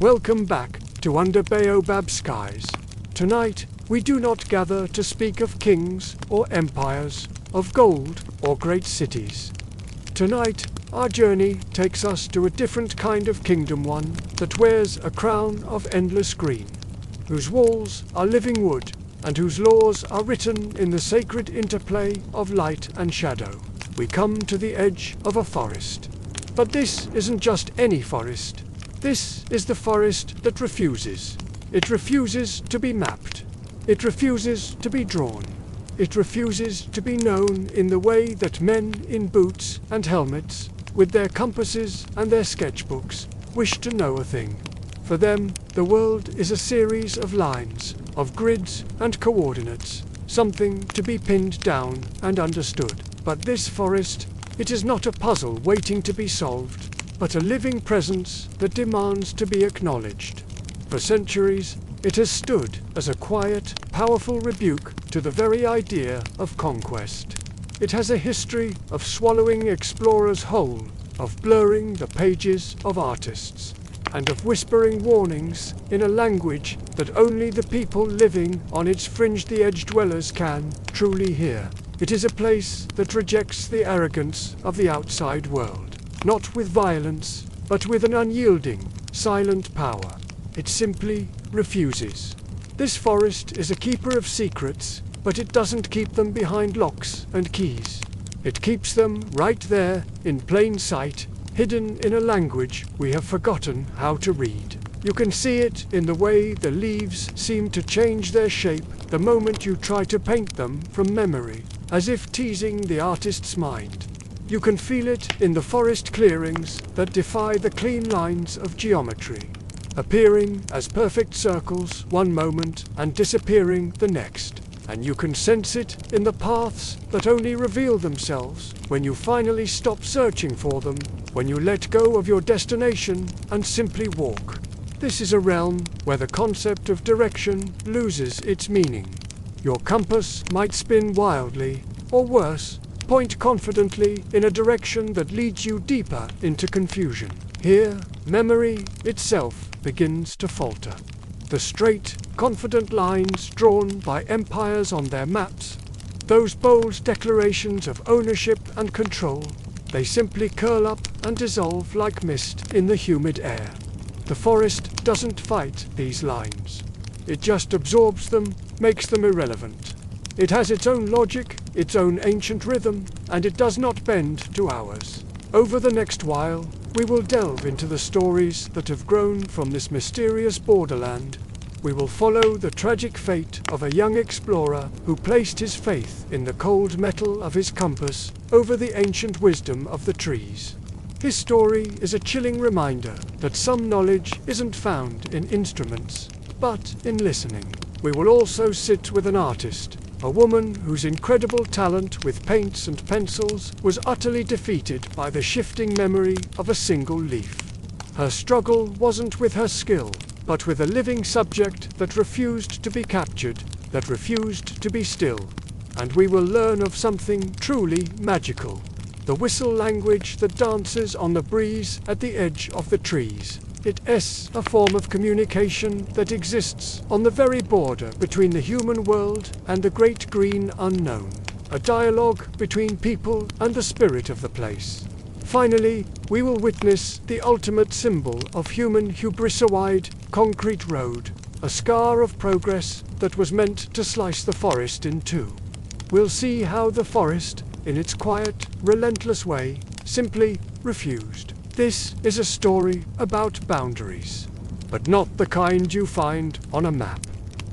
Welcome back to Under Baobab Skies. Tonight, we do not gather to speak of kings or empires, of gold or great cities. Tonight, our journey takes us to a different kind of kingdom, one that wears a crown of endless green, whose walls are living wood, and whose laws are written in the sacred interplay of light and shadow. We come to the edge of a forest. But this isn't just any forest. This is the forest that refuses. It refuses to be mapped. It refuses to be drawn. It refuses to be known in the way that men in boots and helmets, with their compasses and their sketchbooks, wish to know a thing. For them, the world is a series of lines, of grids and coordinates, something to be pinned down and understood. But this forest, it is not a puzzle waiting to be solved, but a living presence that demands to be acknowledged. For centuries, it has stood as a quiet, powerful rebuke to the very idea of conquest. It has a history of swallowing explorers whole, of blurring the pages of artists, and of whispering warnings in a language that only the people living on its fringe-the-edge dwellers can truly hear. It is a place that rejects the arrogance of the outside world, not with violence, but with an unyielding, silent power. It simply refuses. This forest is a keeper of secrets, but it doesn't keep them behind locks and keys. It keeps them right there, in plain sight, hidden in a language we have forgotten how to read. You can see it in the way the leaves seem to change their shape the moment you try to paint them from memory, as if teasing the artist's mind. You can feel it in the forest clearings that defy the clean lines of geometry, appearing as perfect circles one moment and disappearing the next. And you can sense it in the paths that only reveal themselves when you finally stop searching for them, when you let go of your destination and simply walk. This is a realm where the concept of direction loses its meaning. Your compass might spin wildly, or worse, point confidently in a direction that leads you deeper into confusion. Here, memory itself begins to falter. The straight, confident lines drawn by empires on their maps, those bold declarations of ownership and control, they simply curl up and dissolve like mist in the humid air. The forest doesn't fight these lines. It just absorbs them, makes them irrelevant. It has its own logic, its own ancient rhythm, and it does not bend to ours. Over the next while, we will delve into the stories that have grown from this mysterious borderland. We will follow the tragic fate of a young explorer who placed his faith in the cold metal of his compass over the ancient wisdom of the trees. His story is a chilling reminder that some knowledge isn't found in instruments, but in listening. We will also sit with an artist, a woman whose incredible talent with paints and pencils was utterly defeated by the shifting memory of a single leaf. Her struggle wasn't with her skill, but with a living subject that refused to be captured, that refused to be still. And we will learn of something truly magical, the whistle language that dances on the breeze at the edge of the trees. It is a form of communication that exists on the very border between the human world and the great green unknown, a dialogue between people and the spirit of the place. Finally, we will witness the ultimate symbol of human hubris, a wide, concrete road, a scar of progress that was meant to slice the forest in two. We'll see how the forest, in its quiet, relentless way, simply refused. This is a story about boundaries, but not the kind you find on a map.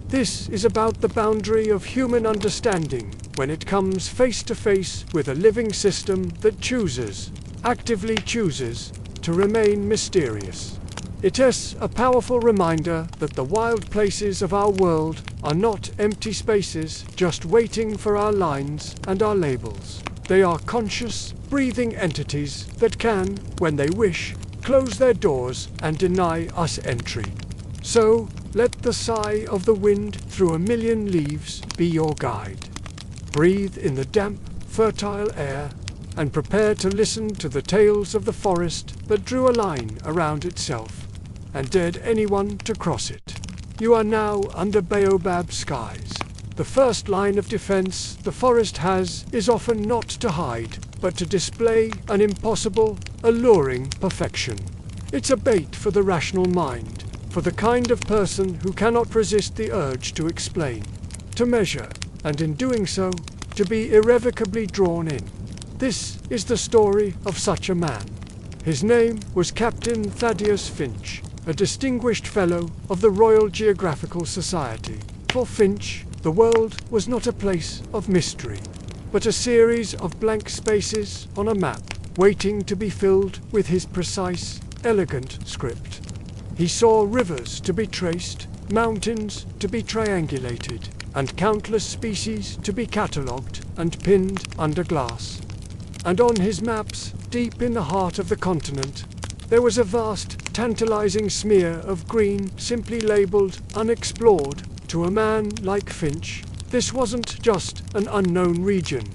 This is about the boundary of human understanding when it comes face to face with a living system that chooses, actively chooses, to remain mysterious. It is a powerful reminder that the wild places of our world are not empty spaces just waiting for our lines and our labels. They are conscious, breathing entities that can, when they wish, close their doors and deny us entry. So, let the sigh of the wind through a million leaves be your guide. Breathe in the damp, fertile air, and prepare to listen to the tales of the forest that drew a line around itself. and dared anyone to cross it. You are now under baobab skies. The first line of defense the forest has is often not to hide, but to display an impossible, alluring perfection. It's a bait for the rational mind, for the kind of person who cannot resist the urge to explain, to measure, and in doing so, to be irrevocably drawn in. This is the story of such a man. His name was Captain Thaddeus Finch, a distinguished Fellow of the Royal Geographical Society. For Finch, the world was not a place of mystery, but a series of blank spaces on a map, waiting to be filled with his precise, elegant script. He saw rivers to be traced, mountains to be triangulated, and countless species to be catalogued and pinned under glass. And on his maps, deep in the heart of the continent, there was a vast, tantalizing smear of green simply labeled unexplored. To a man like Finch, this wasn't just an unknown region.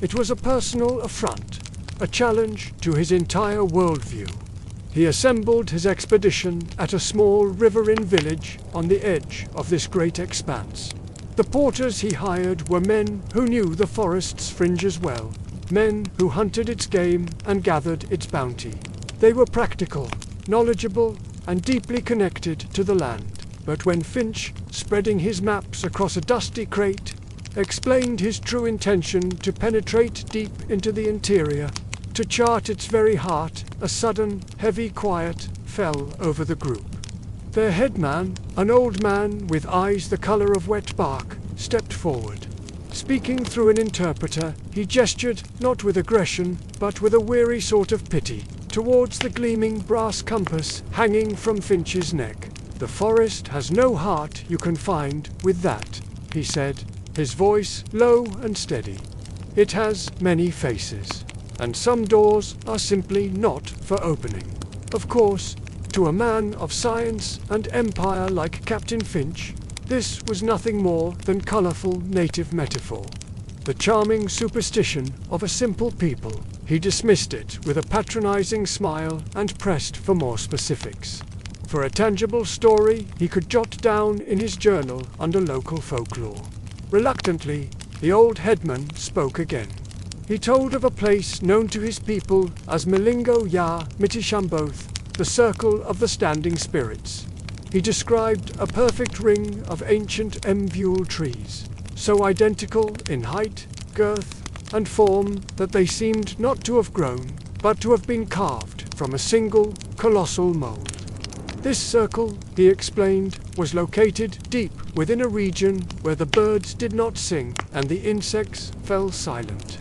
It was a personal affront, a challenge to his entire worldview. He assembled his expedition at a small riverine village on the edge of this great expanse. The porters he hired were men who knew the forest's fringes well, men who hunted its game and gathered its bounty. They were practical, knowledgeable, and deeply connected to the land. But when Finch, spreading his maps across a dusty crate, explained his true intention to penetrate deep into the interior, to chart its very heart, a sudden, heavy quiet fell over the group. Their headman, an old man with eyes the color of wet bark, stepped forward. Speaking through an interpreter, he gestured, not with aggression, but with a weary sort of pity, towards the gleaming brass compass hanging from Finch's neck. "The forest has no heart you can find with that," he said, his voice low and steady. "It has many faces, and some doors are simply not for opening." Of course, to a man of science and empire like Captain Finch, this was nothing more than colorful native metaphor. The charming superstition of a simple people. He dismissed it with a patronizing smile and pressed for more specifics. For a tangible story he could jot down in his journal under local folklore. Reluctantly, the old headman spoke again. He told of a place known to his people as Milingo Ya Mitishamboth, the Circle of the Standing Spirits. He described a perfect ring of ancient emvule trees, so identical in height, girth, and form that they seemed not to have grown, but to have been carved from a single colossal mold. This circle, he explained, was located deep within a region where the birds did not sing and the insects fell silent.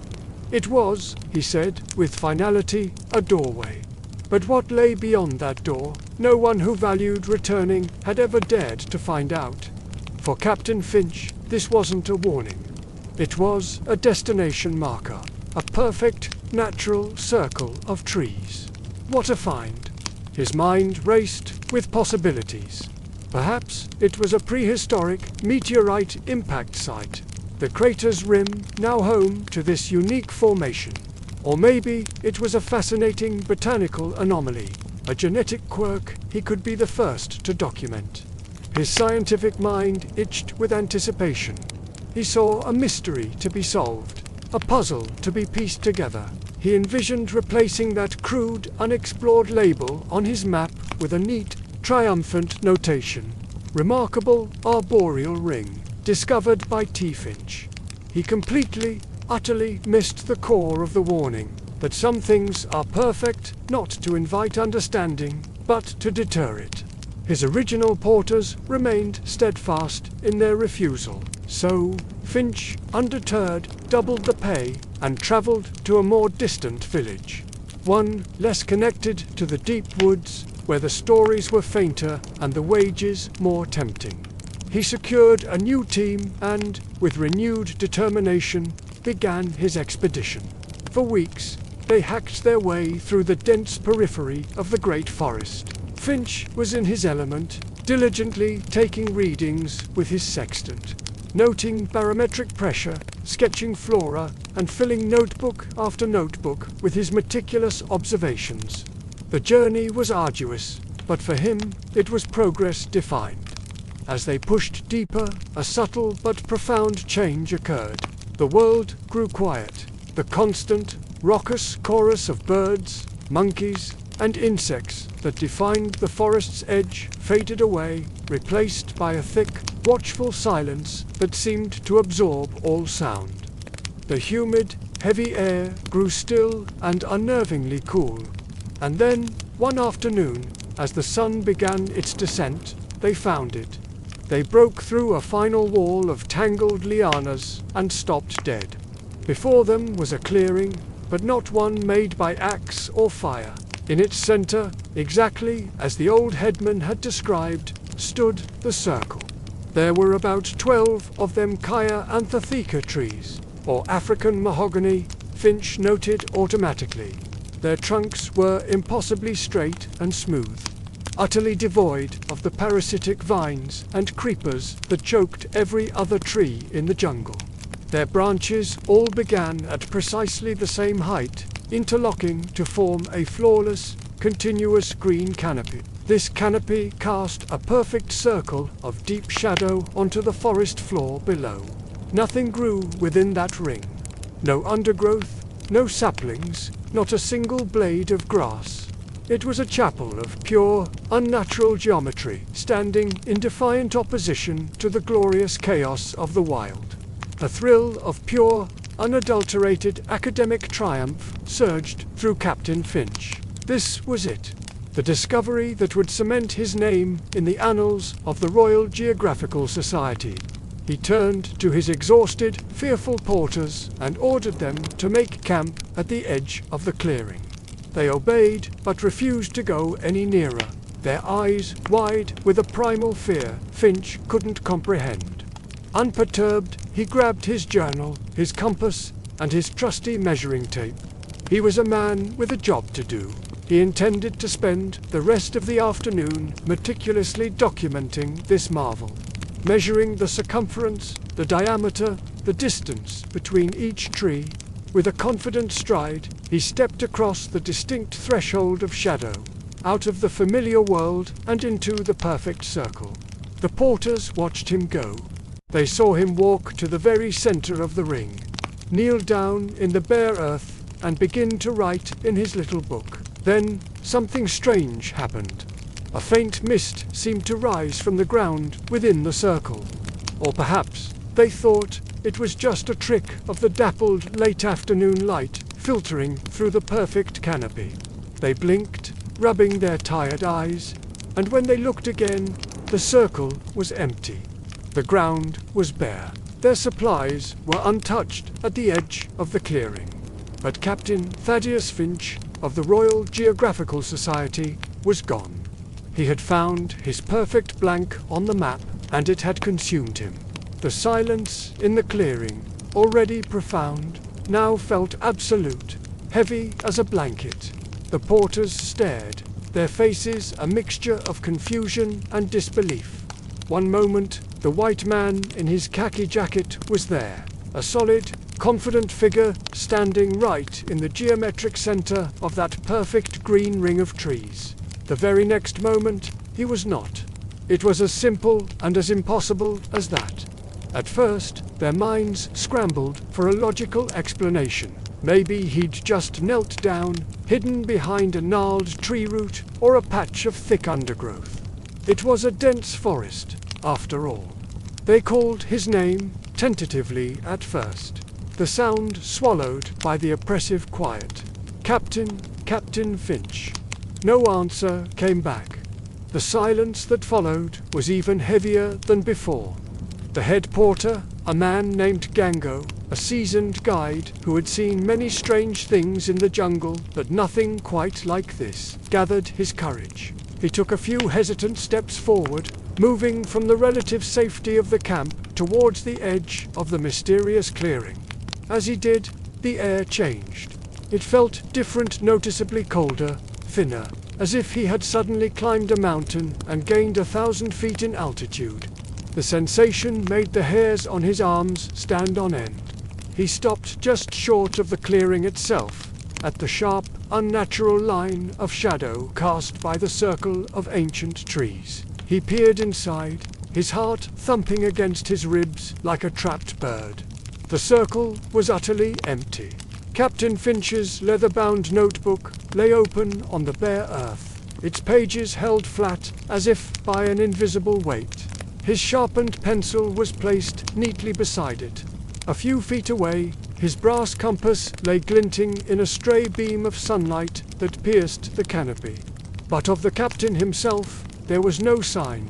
It was, he said, with finality, a doorway. But what lay beyond that door, no one who valued returning had ever dared to find out. For Captain Finch, this wasn't a warning. It was a destination marker, a perfect, natural circle of trees. What a find! His mind raced with possibilities. Perhaps it was a prehistoric meteorite impact site, the crater's rim now home to this unique formation. Or maybe it was a fascinating botanical anomaly, a genetic quirk he could be the first to document. His scientific mind itched with anticipation. He saw a mystery to be solved, a puzzle to be pieced together. He envisioned replacing that crude, unexplored label on his map with a neat, triumphant notation. Remarkable arboreal ring, discovered by T. Finch. He completely, utterly missed the core of the warning, that some things are perfect not to invite understanding, but to deter it. His original porters remained steadfast in their refusal. So, Finch, undeterred, doubled the pay and travelled to a more distant village. One less connected to the deep woods, where the stories were fainter and the wages more tempting. He secured a new team and, with renewed determination, began his expedition. For weeks, they hacked their way through the dense periphery of the great forest. Finch was in his element, diligently taking readings with his sextant, noting barometric pressure, sketching flora, and filling notebook after notebook with his meticulous observations. The journey was arduous, but for him it was progress defined. As they pushed deeper, a subtle but profound change occurred. The world grew quiet. The constant, raucous chorus of birds, monkeys, and insects that defined the forest's edge faded away, replaced by a thick, watchful silence that seemed to absorb all sound. The humid, heavy air grew still and unnervingly cool. And then, one afternoon, as the sun began its descent, they found it. They broke through a final wall of tangled lianas and stopped dead. Before them was a clearing, but not one made by axe or fire. In its center, exactly as the old headman had described, stood the circle. There were about 12 of them Kaya anthotheca trees, or African mahogany, Finch noted automatically. Their trunks were impossibly straight and smooth, utterly devoid of the parasitic vines and creepers that choked every other tree in the jungle. Their branches all began at precisely the same height, interlocking to form a flawless, continuous green canopy. This canopy cast a perfect circle of deep shadow onto the forest floor below. Nothing grew within that ring. No undergrowth, no saplings, not a single blade of grass. It was a chapel of pure, unnatural geometry, standing in defiant opposition to the glorious chaos of the wild. A thrill of pure, unadulterated academic triumph surged through Captain Finch. This was it. The discovery that would cement his name in the annals of the Royal Geographical Society. He turned to his exhausted, fearful porters and ordered them to make camp at the edge of the clearing. They obeyed, but refused to go any nearer, their eyes wide with a primal fear Finch couldn't comprehend. Unperturbed, he grabbed his journal, his compass, and his trusty measuring tape. He was a man with a job to do. He intended to spend the rest of the afternoon meticulously documenting this marvel, measuring the circumference, the diameter, the distance between each tree. With a confident stride, he stepped across the distinct threshold of shadow, out of the familiar world and into the perfect circle. The porters watched him go. They saw him walk to the very center of the ring, kneel down in the bare earth, and begin to write in his little book. Then something strange happened. A faint mist seemed to rise from the ground within the circle. Or perhaps they thought it was just a trick of the dappled late afternoon light filtering through the perfect canopy. They blinked, rubbing their tired eyes, and when they looked again, the circle was empty. The ground was bare. Their supplies were untouched at the edge of the clearing. But Captain Thaddeus Finch of the Royal Geographical Society was gone. He had found his perfect blank on the map, and it had consumed him. The silence in the clearing, already profound, now felt absolute, heavy as a blanket. The porters stared, their faces a mixture of confusion and disbelief. One moment, the white man in his khaki jacket was there, a solid, confident figure standing right in the geometric center of that perfect green ring of trees. The very next moment, he was not. It was as simple and as impossible as that. At first, their minds scrambled for a logical explanation. Maybe he'd just knelt down, hidden behind a gnarled tree root or a patch of thick undergrowth. It was a dense forest, after all. They called his name tentatively at first, the sound swallowed by the oppressive quiet. Captain Finch. No answer came back. The silence that followed was even heavier than before. The head porter, a man named Gango, a seasoned guide who had seen many strange things in the jungle but nothing quite like this, gathered his courage. He took a few hesitant steps forward, moving from the relative safety of the camp towards the edge of the mysterious clearing. As he did, the air changed. It felt different, noticeably colder, thinner, as if he had suddenly climbed a mountain and gained 1,000 feet in altitude. The sensation made the hairs on his arms stand on end. He stopped just short of the clearing itself, at the sharp, unnatural line of shadow cast by the circle of ancient trees. He peered inside, his heart thumping against his ribs like a trapped bird. The circle was utterly empty. Captain Finch's leather-bound notebook lay open on the bare earth, its pages held flat as if by an invisible weight. His sharpened pencil was placed neatly beside it. A few feet away, his brass compass lay glinting in a stray beam of sunlight that pierced the canopy. But of the captain himself, there was no sign.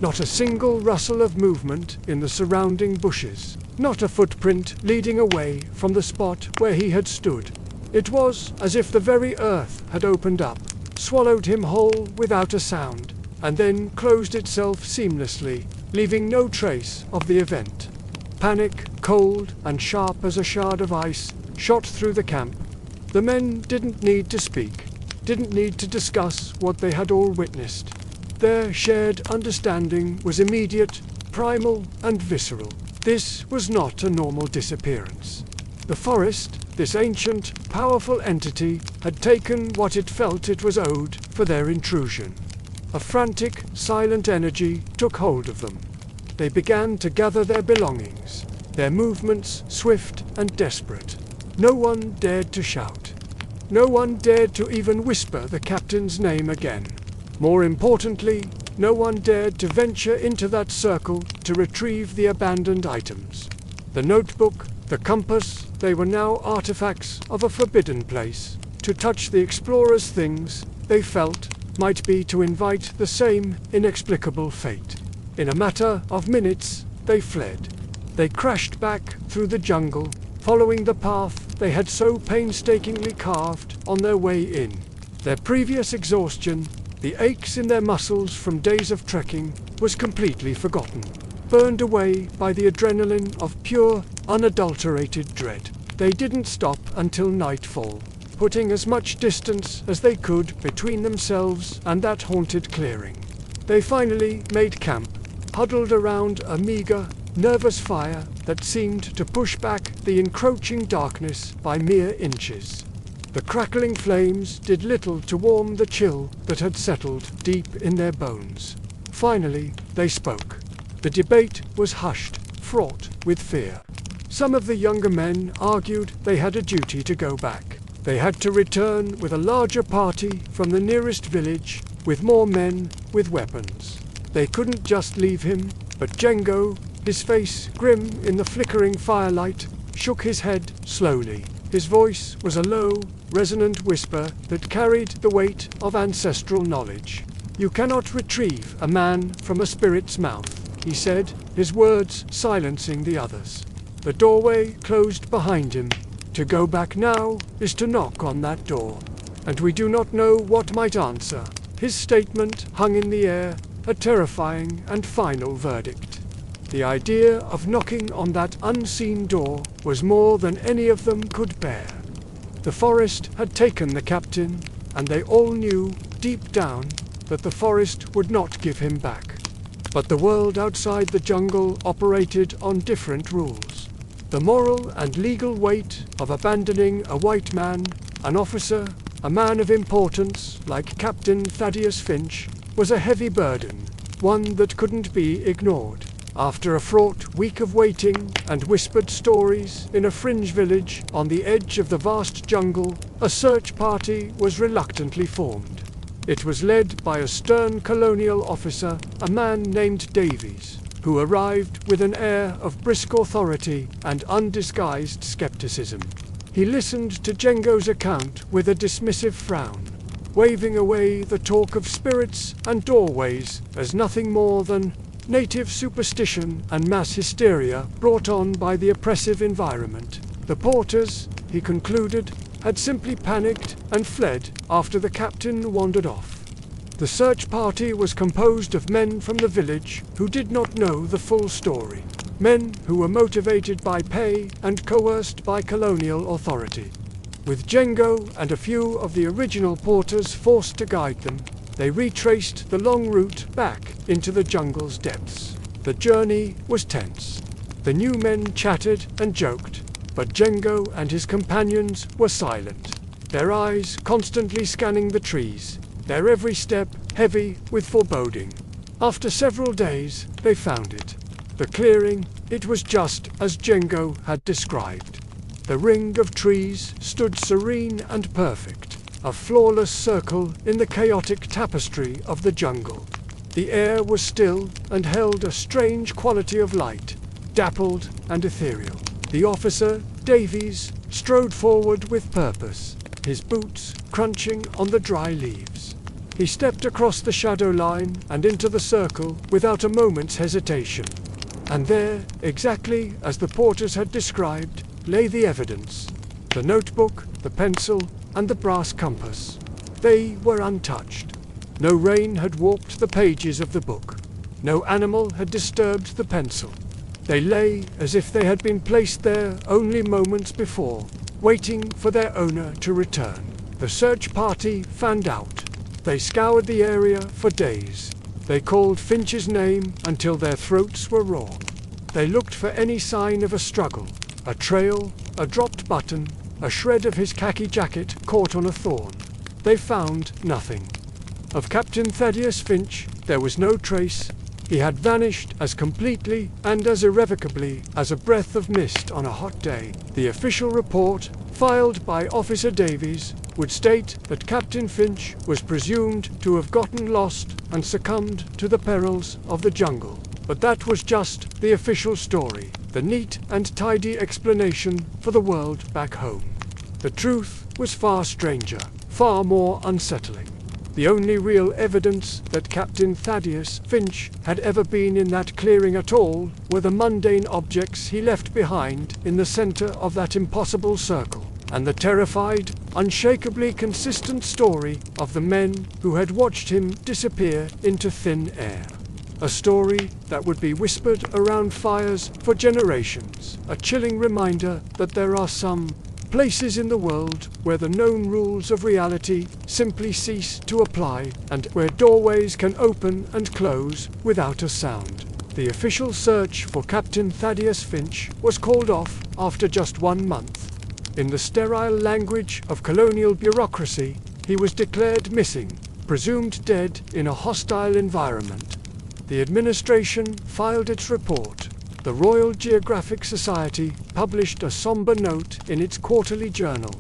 Not a single rustle of movement in the surrounding bushes. Not a footprint leading away from the spot where he had stood. It was as if the very earth had opened up, swallowed him whole without a sound, and then closed itself seamlessly, leaving no trace of the event. Panic, cold and sharp as a shard of ice, shot through the camp. The men didn't need to speak, didn't need to discuss what they had all witnessed. Their shared understanding was immediate, primal and visceral. This was not a normal disappearance. The forest, this ancient, powerful entity, had taken what it felt it was owed for their intrusion. A frantic, silent energy took hold of them. They began to gather their belongings, their movements swift and desperate. No one dared to shout. No one dared to even whisper the captain's name again. More importantly, no one dared to venture into that circle to retrieve the abandoned items. The notebook, the compass, they were now artifacts of a forbidden place. To touch the explorers' things, they felt, might be to invite the same inexplicable fate. In a matter of minutes, they fled. They crashed back through the jungle, following the path they had so painstakingly carved on their way in. Their previous exhaustion, the aches in their muscles from days of trekking, was completely forgotten, burned away by the adrenaline of pure, unadulterated dread. They didn't stop until nightfall, putting as much distance as they could between themselves and that haunted clearing. They finally made camp, huddled around a meager, nervous fire that seemed to push back the encroaching darkness by mere inches. The crackling flames did little to warm the chill that had settled deep in their bones. Finally, they spoke. The debate was hushed, fraught with fear. Some of the younger men argued they had a duty to go back. They had to return with a larger party from the nearest village, with more men, with weapons. They couldn't just leave him, but Django, his face grim in the flickering firelight, shook his head slowly. His voice was a low, resonant whisper that carried the weight of ancestral knowledge. "You cannot retrieve a man from a spirit's mouth," he said, his words silencing the others. The doorway closed behind him. To go back now is to knock on that door, and we do not know what might answer. His statement hung in the air, a terrifying and final verdict. The idea of knocking on that unseen door was more than any of them could bear. The forest had taken the captain, and they all knew, deep down, that the forest would not give him back. But the world outside the jungle operated on different rules. The moral and legal weight of abandoning a white man, an officer, a man of importance like Captain Thaddeus Finch, was a heavy burden, one that couldn't be ignored. After a fraught week of waiting and whispered stories in a fringe village on the edge of the vast jungle, a search party was reluctantly formed. It was led by a stern colonial officer, a man named Davies, who arrived with an air of brisk authority and undisguised skepticism. He listened to Django's account with a dismissive frown, waving away the talk of spirits and doorways as nothing more than native superstition and mass hysteria brought on by the oppressive environment. The porters, he concluded, had simply panicked and fled after the captain wandered off. The search party was composed of men from the village who did not know the full story, men who were motivated by pay and coerced by colonial authority. With Django and a few of the original porters forced to guide them, they retraced the long route back into the jungle's depths. The journey was tense. The new men chatted and joked, but Django and his companions were silent. their eyes constantly scanning the trees, their every step heavy with foreboding. After several days, they found it. The clearing, it was just as Django had described. The ring of trees stood serene and perfect, a flawless circle in the chaotic tapestry of the jungle. The air was still and held a strange quality of light, dappled and ethereal. The officer, Davies, strode forward with purpose, his boots crunching on the dry leaves. He stepped across the shadow line and into the circle without a moment's hesitation. And there, exactly as the porters had described, lay the evidence. The notebook, the pencil, and the brass compass. They were untouched. No rain had warped the pages of the book. No animal had disturbed the pencil. They lay as if they had been placed there only moments before, waiting for their owner to return. The search party fanned out. They scoured the area for days. They called Finch's name until their throats were raw. They looked for any sign of a struggle, a trail, a dropped button, a shred of his khaki jacket caught on a thorn. They found nothing. Of Captain Thaddeus Finch, there was no trace. He had vanished as completely and as irrevocably as a breath of mist on a hot day. The official report, filed by Officer Davies, would state that Captain Finch was presumed to have gotten lost and succumbed to the perils of the jungle. But that was just the official story, the neat and tidy explanation for the world back home. The truth was far stranger, far more unsettling. The only real evidence that Captain Thaddeus Finch had ever been in that clearing at all were the mundane objects he left behind in the center of that impossible circle, and the terrified, unshakably consistent story of the men who had watched him disappear into thin air. A story that would be whispered around fires for generations, a chilling reminder that there are some places in the world where the known rules of reality simply cease to apply, and where doorways can open and close without a sound. The official search for Captain Thaddeus Finch was called off after just 1 month. In the sterile language of colonial bureaucracy, he was declared missing, presumed dead in a hostile environment. The administration filed its report. The Royal Geographic Society published a somber note in its quarterly journal,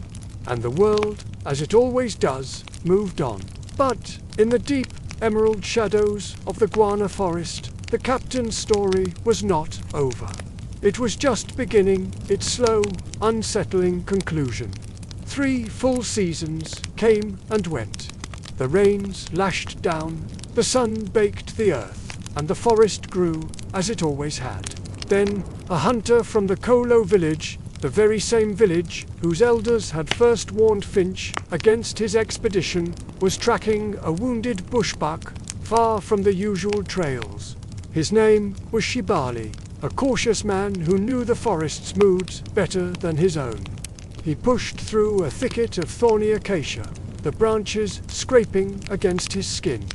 and the world, as it always does, moved on. But in the deep emerald shadows of the Guana forest, the captain's story was not over. It was just beginning its slow, unsettling conclusion. 3 full seasons came and went. The rains lashed down, the sun baked the earth, and the forest grew as it always had. Then, a hunter from the Kolo village, the very same village whose elders had first warned Finch against his expedition, was tracking a wounded bushbuck far from the usual trails. His name was Shibali, a cautious man who knew the forest's moods better than his own. He pushed through a thicket of thorny acacia, the branches scraping against his skin,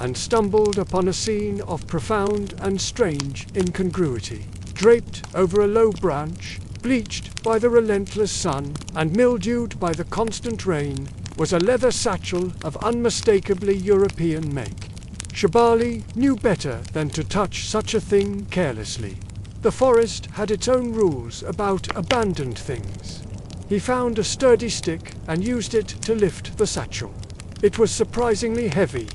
and stumbled upon a scene of profound and strange incongruity. Draped over a low branch, bleached by the relentless sun and mildewed by the constant rain, was a leather satchel of unmistakably European make. Shibali knew better than to touch such a thing carelessly. The forest had its own rules about abandoned things. He found a sturdy stick and used it to lift the satchel. It was surprisingly heavy.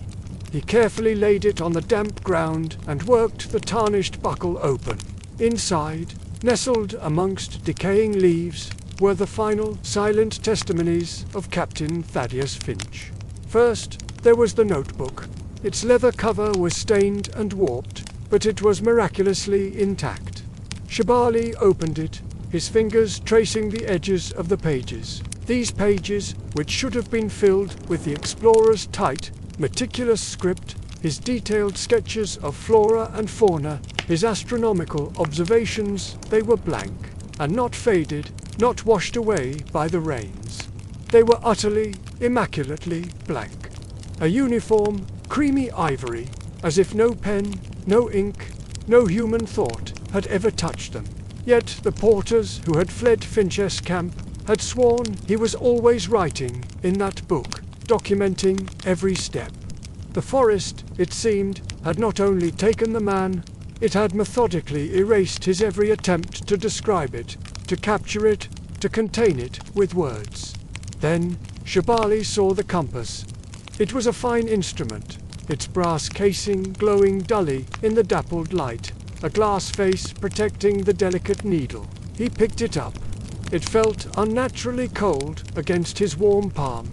He carefully laid it on the damp ground and worked the tarnished buckle open. Inside, nestled amongst decaying leaves, were the final, silent testimonies of Captain Thaddeus Finch. First, there was the notebook. Its leather cover was stained and warped, but it was miraculously intact. Shibali opened it, his fingers tracing the edges of the pages. These pages, which should have been filled with the explorer's tight, meticulous script, his detailed sketches of flora and fauna, his astronomical observations, they were blank, and not faded, not washed away by the rains. They were utterly, immaculately blank. A uniform, creamy ivory, as if no pen, no ink, no human thought had ever touched them. Yet the porters who had fled Finch's camp had sworn he was always writing in that book, documenting every step. The forest, it seemed, had not only taken the man, it had methodically erased his every attempt to describe it, to capture it, to contain it with words. Then Shibali saw the compass. It was a fine instrument, its brass casing glowing dully in the dappled light, a glass face protecting the delicate needle. He picked it up. It felt unnaturally cold against his warm palm.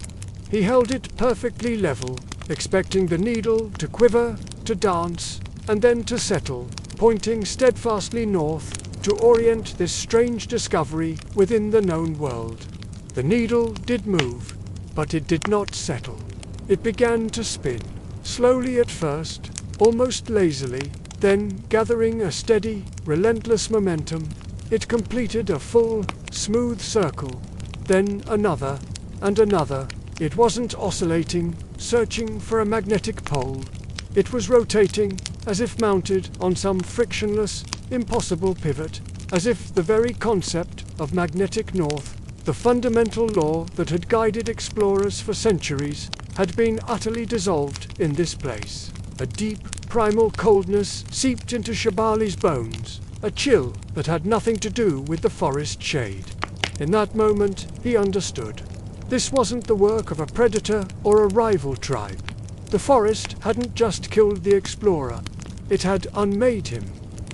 He held it perfectly level, expecting the needle to quiver, to dance, and then to settle, pointing steadfastly north to orient this strange discovery within the known world. The needle did move, but it did not settle. It began to spin, slowly at first, almost lazily, then gathering a steady, relentless momentum. It completed a full, smooth circle, then another, and another. It wasn't oscillating, searching for a magnetic pole. It was rotating, as if mounted on some frictionless, impossible pivot, as if the very concept of magnetic north, the fundamental law that had guided explorers for centuries, had been utterly dissolved in this place. A deep, primal coldness seeped into Shibali's bones, a chill that had nothing to do with the forest shade. In that moment, he understood. This wasn't the work of a predator or a rival tribe. The forest hadn't just killed the explorer. It had unmade him.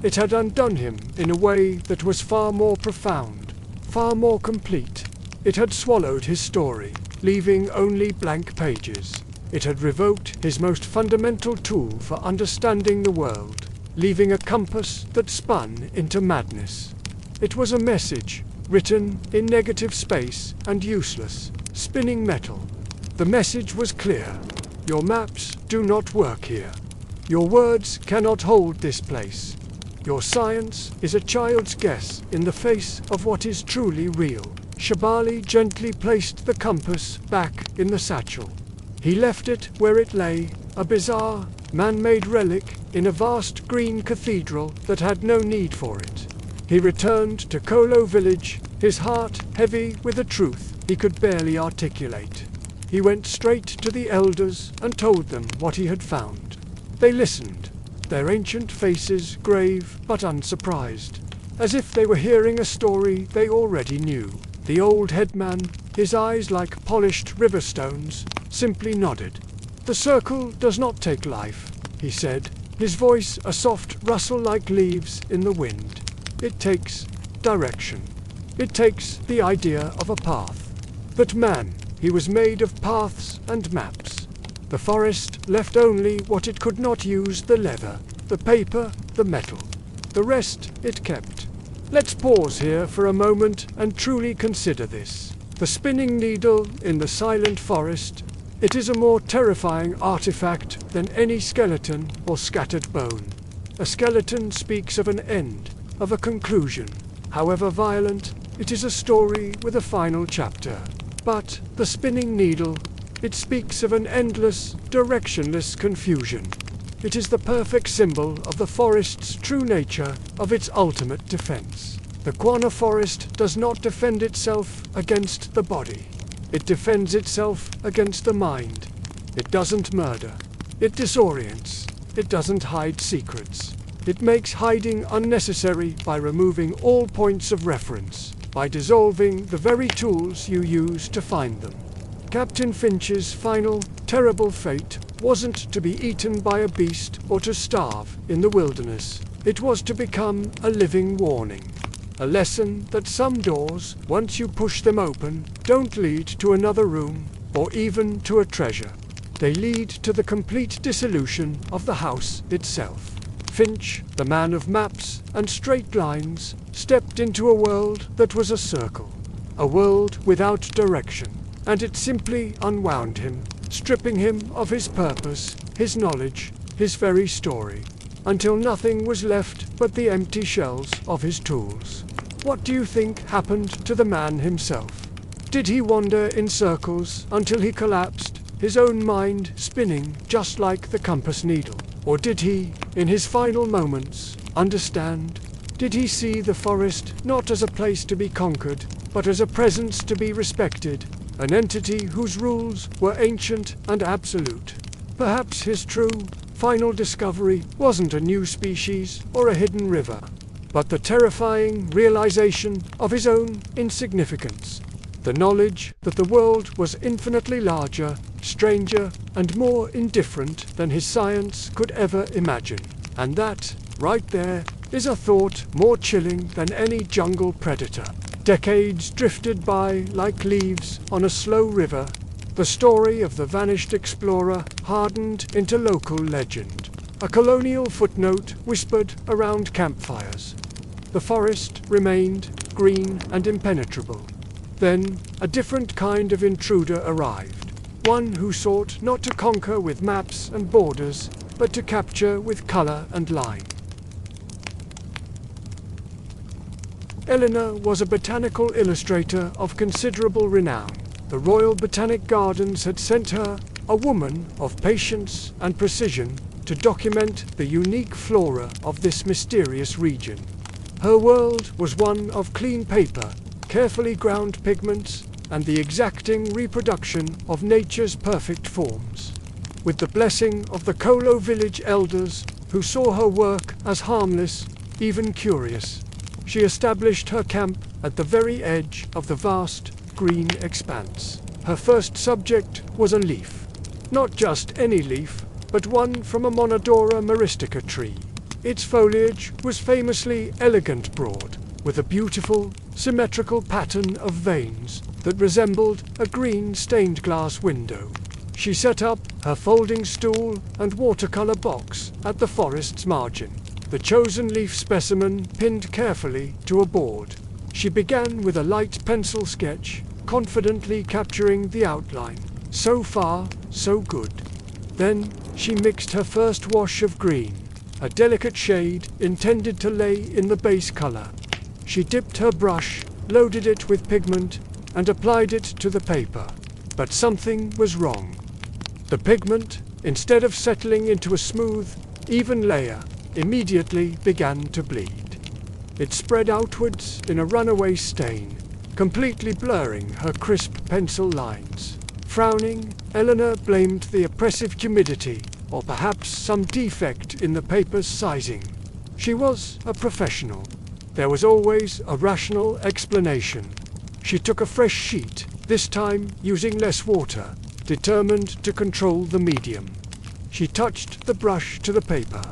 It had undone him in a way that was far more profound, far more complete. It had swallowed his story, leaving only blank pages. It had revoked his most fundamental tool for understanding the world, leaving a compass that spun into madness. It was a message, written in negative space and useless, spinning metal. The message was clear. Your maps do not work here. Your words cannot hold this place. Your science is a child's guess in the face of what is truly real. Shibali gently placed the compass back in the satchel. He left it where it lay, a bizarre, man-made relic in a vast green cathedral that had no need for it. He returned to Kolo village, his heart heavy with a truth he could barely articulate. He went straight to the elders and told them what he had found. They listened, their ancient faces grave but unsurprised, as if they were hearing a story they already knew. The old headman, his eyes like polished river stones, simply nodded. "The circle does not take life," he said, his voice a soft rustle like leaves in the wind. "It takes direction. It takes the idea of a path. But man, he was made of paths and maps. The forest left only what it could not use: the leather, the paper, the metal. The rest it kept. Let's pause here for a moment and truly consider this. The spinning needle in the silent forest. It is a more terrifying artifact than any skeleton or scattered bone. A skeleton speaks of an end, of a conclusion. However violent, it is a story with a final chapter. But the spinning needle, it speaks of an endless, directionless confusion. It is the perfect symbol of the forest's true nature, of its ultimate defense. The Quanah forest does not defend itself against the body. It defends itself against the mind. It doesn't murder. It disorients. It doesn't hide secrets. It makes hiding unnecessary by removing all points of reference, by dissolving the very tools you use to find them. Captain Finch's final, terrible fate wasn't to be eaten by a beast or to starve in the wilderness. It was to become a living warning. A lesson that some doors, once you push them open, don't lead to another room or even to a treasure. They lead to the complete dissolution of the house itself. Finch, the man of maps and straight lines, stepped into a world that was a circle, a world without direction, and it simply unwound him, stripping him of his purpose, his knowledge, his very story, until nothing was left but the empty shells of his tools. What do you think happened to the man himself? Did he wander in circles until he collapsed, his own mind spinning just like the compass needle? Or did he, in his final moments, understand? Did he see the forest not as a place to be conquered, but as a presence to be respected, an entity whose rules were ancient and absolute. Perhaps his true, final discovery wasn't a new species or a hidden river, but the terrifying realization of his own insignificance. The knowledge that the world was infinitely larger, stranger, and more indifferent than his science could ever imagine. And that, right there, is a thought more chilling than any jungle predator. Decades drifted by like leaves on a slow river. The story of the vanished explorer hardened into local legend, a colonial footnote whispered around campfires. The forest remained green and impenetrable. Then a different kind of intruder arrived, one who sought not to conquer with maps and borders, but to capture with color and line. Eleanor was a botanical illustrator of considerable renown. The Royal Botanic Gardens had sent her, a woman of patience and precision, to document the unique flora of this mysterious region. Her world was one of clean paper, carefully ground pigments, and the exacting reproduction of nature's perfect forms. With the blessing of the Kolo village elders, who saw her work as harmless, even curious, she established her camp at the very edge of the vast green expanse. Her first subject was a leaf. Not just any leaf, but one from a Monodora myristica tree. Its foliage was famously elegant broad, with a beautiful, symmetrical pattern of veins that resembled a green stained glass window. She set up her folding stool and watercolor box at the forest's margin, the chosen leaf specimen pinned carefully to a board. She began with a light pencil sketch, confidently capturing the outline. So far, so good. Then she mixed her first wash of green, a delicate shade intended to lay in the base color. She dipped her brush, loaded it with pigment, and applied it to the paper. But something was wrong. The pigment, instead of settling into a smooth, even layer, immediately began to bleed. It spread outwards in a runaway stain, completely blurring her crisp pencil lines. Frowning, Eleanor blamed the oppressive humidity, or perhaps some defect in the paper's sizing. She was a professional. There was always a rational explanation. She took a fresh sheet, this time using less water, determined to control the medium. She touched the brush to the paper,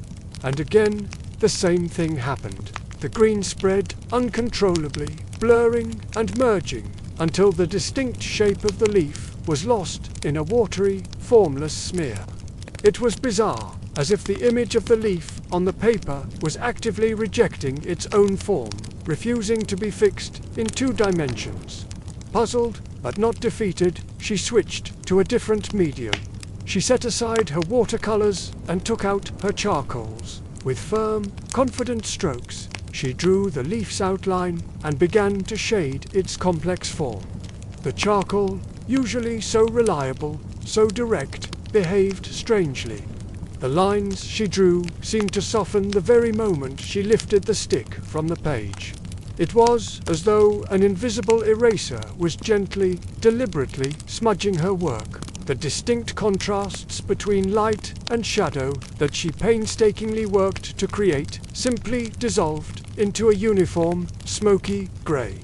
and again the same thing happened. The green spread uncontrollably, blurring and merging, until the distinct shape of the leaf was lost in a watery, formless smear. It was bizarre, as if the image of the leaf on the paper was actively rejecting its own form, refusing to be fixed in 2 dimensions. Puzzled, but not defeated, she switched to a different medium. She set aside her watercolors and took out her charcoals. With firm, confident strokes, she drew the leaf's outline and began to shade its complex form. The charcoal, usually so reliable, so direct, behaved strangely. The lines she drew seemed to soften the very moment she lifted the stick from the page. It was as though an invisible eraser was gently, deliberately smudging her work. The distinct contrasts between light and shadow that she painstakingly worked to create simply dissolved into a uniform, smoky grey.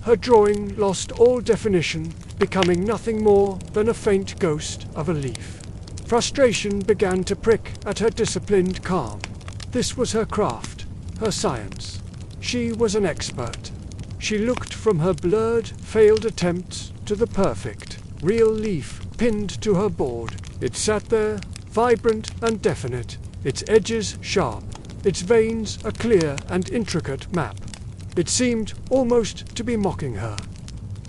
Her drawing lost all definition, becoming nothing more than a faint ghost of a leaf. Frustration began to prick at her disciplined calm. This was her craft, her science. She was an expert. She looked from her blurred, failed attempts to the perfect, real leaf pinned to her board. It sat there, vibrant and definite, its edges sharp, its veins a clear and intricate map. It seemed almost to be mocking her.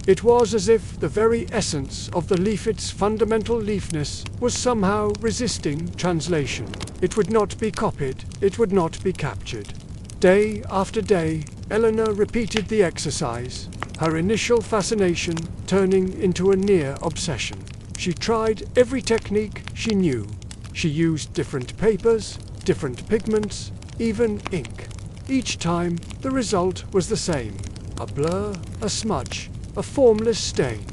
It was as if the very essence of the leaf, its fundamental leafness, was somehow resisting translation. It would not be copied, it would not be captured. Day after day, Eleanor repeated the exercise, her initial fascination turning into a near obsession. She tried every technique she knew. She used different papers, different pigments, even ink. Each time, the result was the same. A blur, a smudge, a formless stain.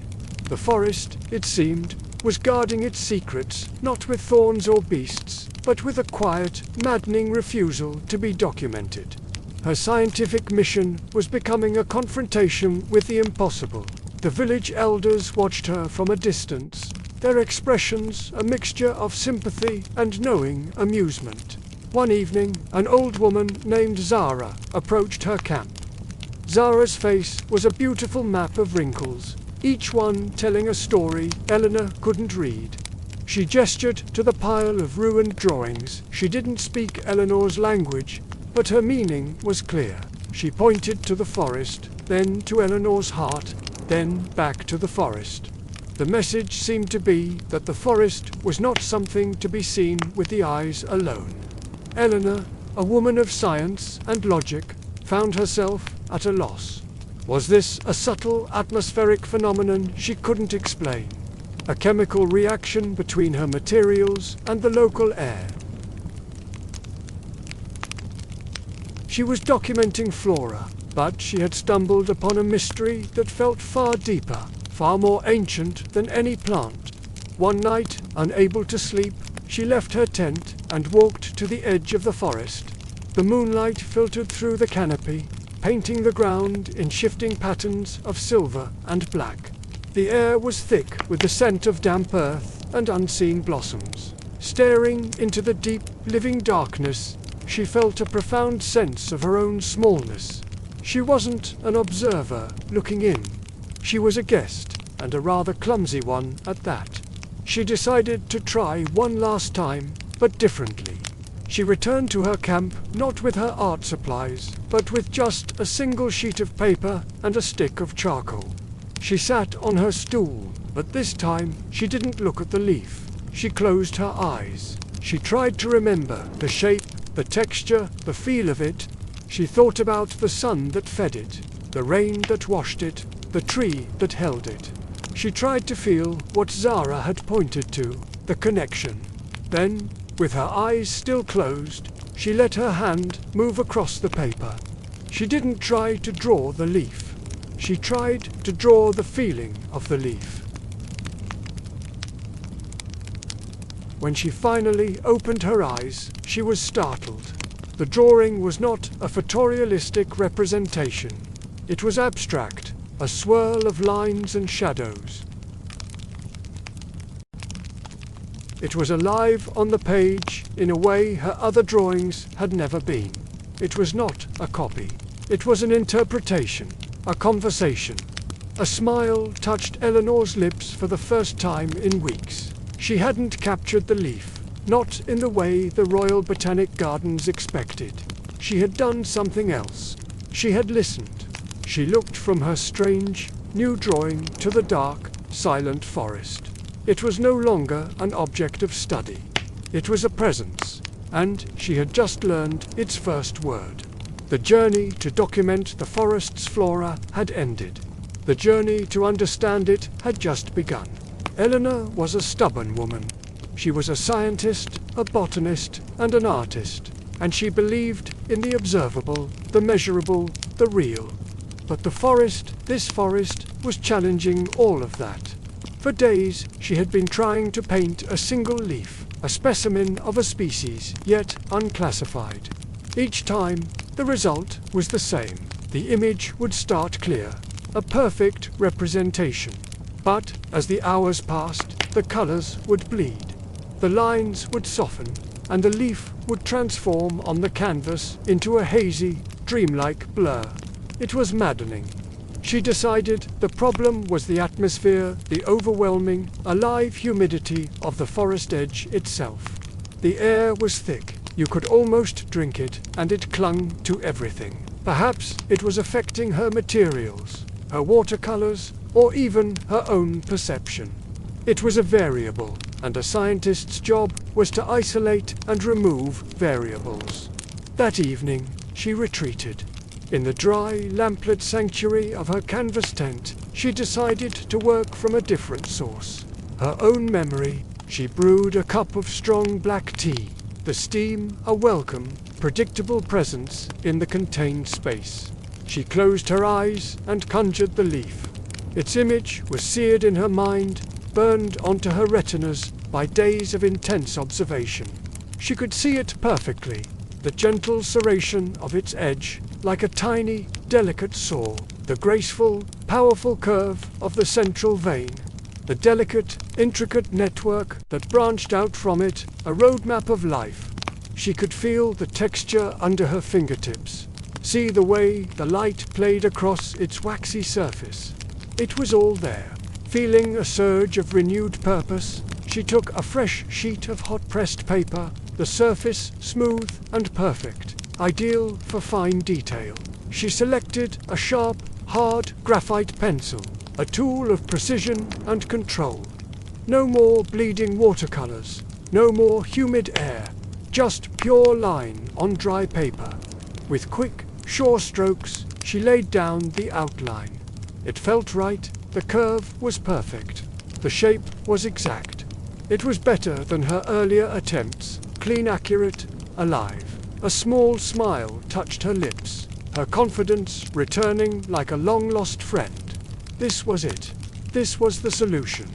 The forest, it seemed, was guarding its secrets, not with thorns or beasts, but with a quiet, maddening refusal to be documented. Her scientific mission was becoming a confrontation with the impossible. The village elders watched her from a distance, their expressions a mixture of sympathy and knowing amusement. One evening, an old woman named Zara approached her camp. Zara's face was a beautiful map of wrinkles, each one telling a story Eleanor couldn't read. She gestured to the pile of ruined drawings. She didn't speak Eleanor's language, but her meaning was clear. She pointed to the forest, then to Eleanor's heart, then back to the forest. The message seemed to be that the forest was not something to be seen with the eyes alone. Eleanor, a woman of science and logic, found herself at a loss. Was this a subtle atmospheric phenomenon she couldn't explain? A chemical reaction between her materials and the local air? She was documenting flora, but she had stumbled upon a mystery that felt far deeper, far more ancient than any plant. One night, unable to sleep, she left her tent and walked to the edge of the forest. The moonlight filtered through the canopy, painting the ground in shifting patterns of silver and black. The air was thick with the scent of damp earth and unseen blossoms. Staring into the deep, living darkness, she felt a profound sense of her own smallness. She wasn't an observer looking in. She was a guest, and a rather clumsy one at that. She decided to try one last time, but differently. She returned to her camp not with her art supplies, but with just a single sheet of paper and a stick of charcoal. She sat on her stool, but this time she didn't look at the leaf. She closed her eyes. She tried to remember the shape, the texture, the feel of it. She thought about the sun that fed it, the rain that washed it, the tree that held it. She tried to feel what Zara had pointed to, the connection. Then, with her eyes still closed, she let her hand move across the paper. She didn't try to draw the leaf. She tried to draw the feeling of the leaf. When she finally opened her eyes, she was startled. The drawing was not a photorealistic representation. It was abstract, a swirl of lines and shadows. It was alive on the page in a way her other drawings had never been. It was not a copy. It was an interpretation, a conversation. A smile touched Eleanor's lips for the first time in weeks. She hadn't captured the leaf, not in the way the Royal Botanic Gardens expected. She had done something else. She had listened. She looked from her strange, new drawing to the dark, silent forest. It was no longer an object of study. It was a presence, and she had just learned its first word. The journey to document the forest's flora had ended. The journey to understand it had just begun. Eleanor was a stubborn woman. She was a scientist, a botanist, and an artist, and she believed in the observable, the measurable, the real. But the forest, this forest, was challenging all of that. For days, she had been trying to paint a single leaf, a specimen of a species, yet unclassified. Each time, the result was the same. The image would start clear, a perfect representation. But as the hours passed, the colors would bleed. The lines would soften, and the leaf would transform on the canvas into a hazy, dreamlike blur. It was maddening. She decided the problem was the atmosphere, the overwhelming, alive humidity of the forest edge itself. The air was thick. You could almost drink it, and it clung to everything. Perhaps it was affecting her materials, her watercolors, or even her own perception. It was a variable, and a scientist's job was to isolate and remove variables. That evening, she retreated. In the dry, lamplit sanctuary of her canvas tent, she decided to work from a different source. Her own memory. She brewed a cup of strong black tea, the steam a welcome, predictable presence in the contained space. She closed her eyes and conjured the leaf. Its image was seared in her mind, burned onto her retinas by days of intense observation. She could see it perfectly, the gentle serration of its edge, like a tiny, delicate saw, the graceful, powerful curve of the central vein, the delicate, intricate network that branched out from it, a roadmap of life. She could feel the texture under her fingertips, see the way the light played across its waxy surface. It was all there. Feeling a surge of renewed purpose, she took a fresh sheet of hot-pressed paper, the surface smooth and perfect, ideal for fine detail. She selected a sharp, hard graphite pencil, a tool of precision and control. No more bleeding watercolors, no more humid air, just pure line on dry paper. With quick, sure strokes, she laid down the outline. It felt right, the curve was perfect, the shape was exact. It was better than her earlier attempts, clean, accurate, alive. A small smile touched her lips, her confidence returning like a long-lost friend. This was it. This was the solution.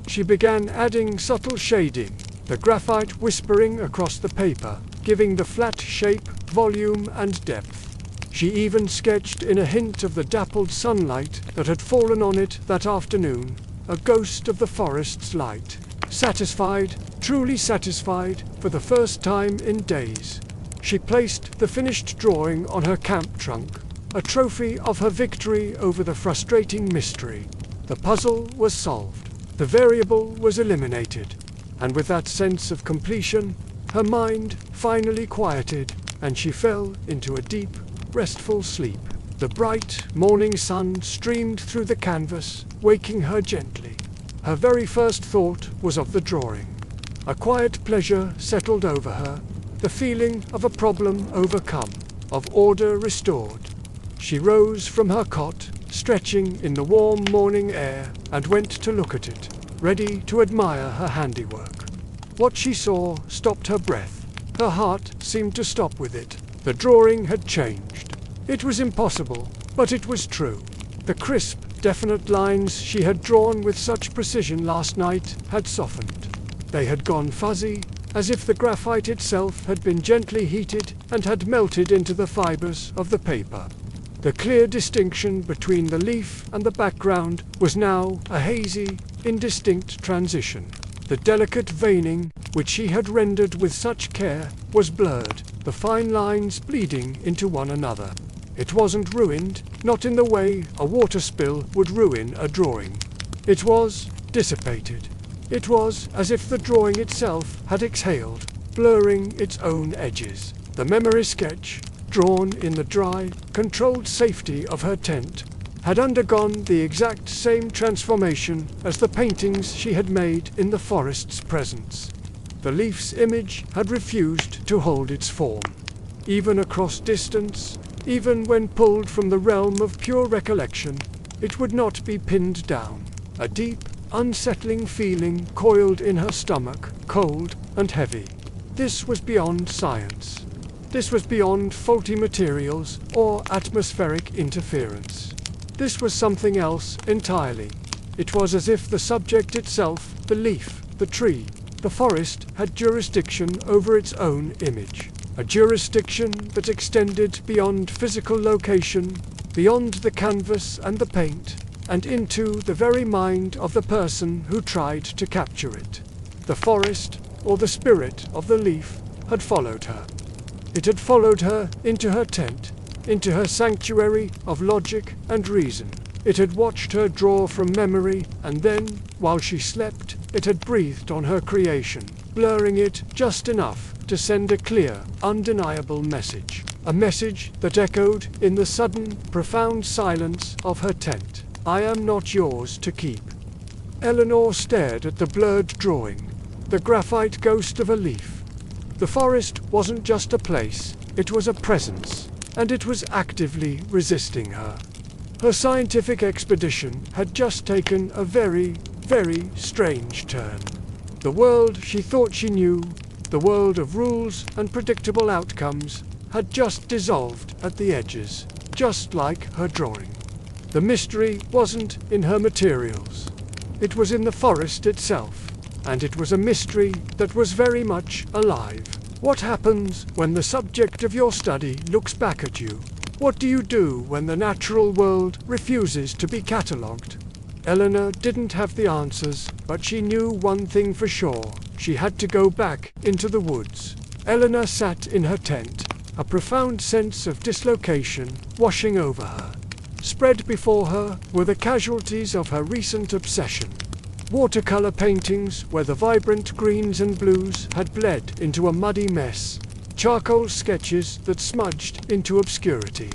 She began adding subtle shading, the graphite whispering across the paper, giving the flat shape, volume and depth. She even sketched in a hint of the dappled sunlight that had fallen on it that afternoon, a ghost of the forest's light. Satisfied, truly satisfied, for the first time in days, she placed the finished drawing on her camp trunk, a trophy of her victory over the frustrating mystery. The puzzle was solved, the variable was eliminated, and with that sense of completion, her mind finally quieted, and she fell into a deep, restful sleep. The bright morning sun streamed through the canvas, waking her gently. Her very first thought was of the drawing. A quiet pleasure settled over her, the feeling of a problem overcome, of order restored. She rose from her cot, stretching in the warm morning air, and went to look at it, ready to admire her handiwork. What she saw stopped her breath. Her heart seemed to stop with it. The drawing had changed. It was impossible, but it was true. The crisp, definite lines she had drawn with such precision last night had softened. They had gone fuzzy, as if the graphite itself had been gently heated and had melted into the fibers of the paper. The clear distinction between the leaf and the background was now a hazy, indistinct transition. The delicate veining, which she had rendered with such care, was blurred, the fine lines bleeding into one another. It wasn't ruined, not in the way a water spill would ruin a drawing. It was dissipated. It was as if the drawing itself had exhaled, blurring its own edges. The memory sketch, drawn in the dry, controlled safety of her tent, had undergone the exact same transformation as the paintings she had made in the forest's presence. The leaf's image had refused to hold its form. Even across distance, even when pulled from the realm of pure recollection, it would not be pinned down. A deep, unsettling feeling coiled in her stomach, cold and heavy. This was beyond science. This was beyond faulty materials or atmospheric interference. This was something else entirely. It was as if the subject itself, the leaf, the tree, the forest, had jurisdiction over its own image. A jurisdiction that extended beyond physical location, beyond the canvas and the paint, and into the very mind of the person who tried to capture it. The forest, or the spirit of the leaf, had followed her. It had followed her into her tent, into her sanctuary of logic and reason. It had watched her draw from memory, and then, while she slept, it had breathed on her creation, blurring it just enough to send a clear, undeniable message. A message that echoed in the sudden, profound silence of her tent. I am not yours to keep. Eleanor stared at the blurred drawing, the graphite ghost of a leaf. The forest wasn't just a place, it was a presence, and it was actively resisting her. Her scientific expedition had just taken a very, very strange turn. The world she thought she knew, the world of rules and predictable outcomes, had just dissolved at the edges. just like her drawing. The mystery wasn't in her materials. It was in the forest itself, and it was a mystery that was very much alive. What happens when the subject of your study looks back at you? What do you do when the natural world refuses to be catalogued? Eleanor didn't have the answers, but she knew one thing for sure. She had to go back into the woods. Eleanor sat in her tent, a profound sense of dislocation washing over her. Spread before her were the casualties of her recent obsession. Watercolor paintings where the vibrant greens and blues had bled into a muddy mess, charcoal sketches that smudged into obscurity,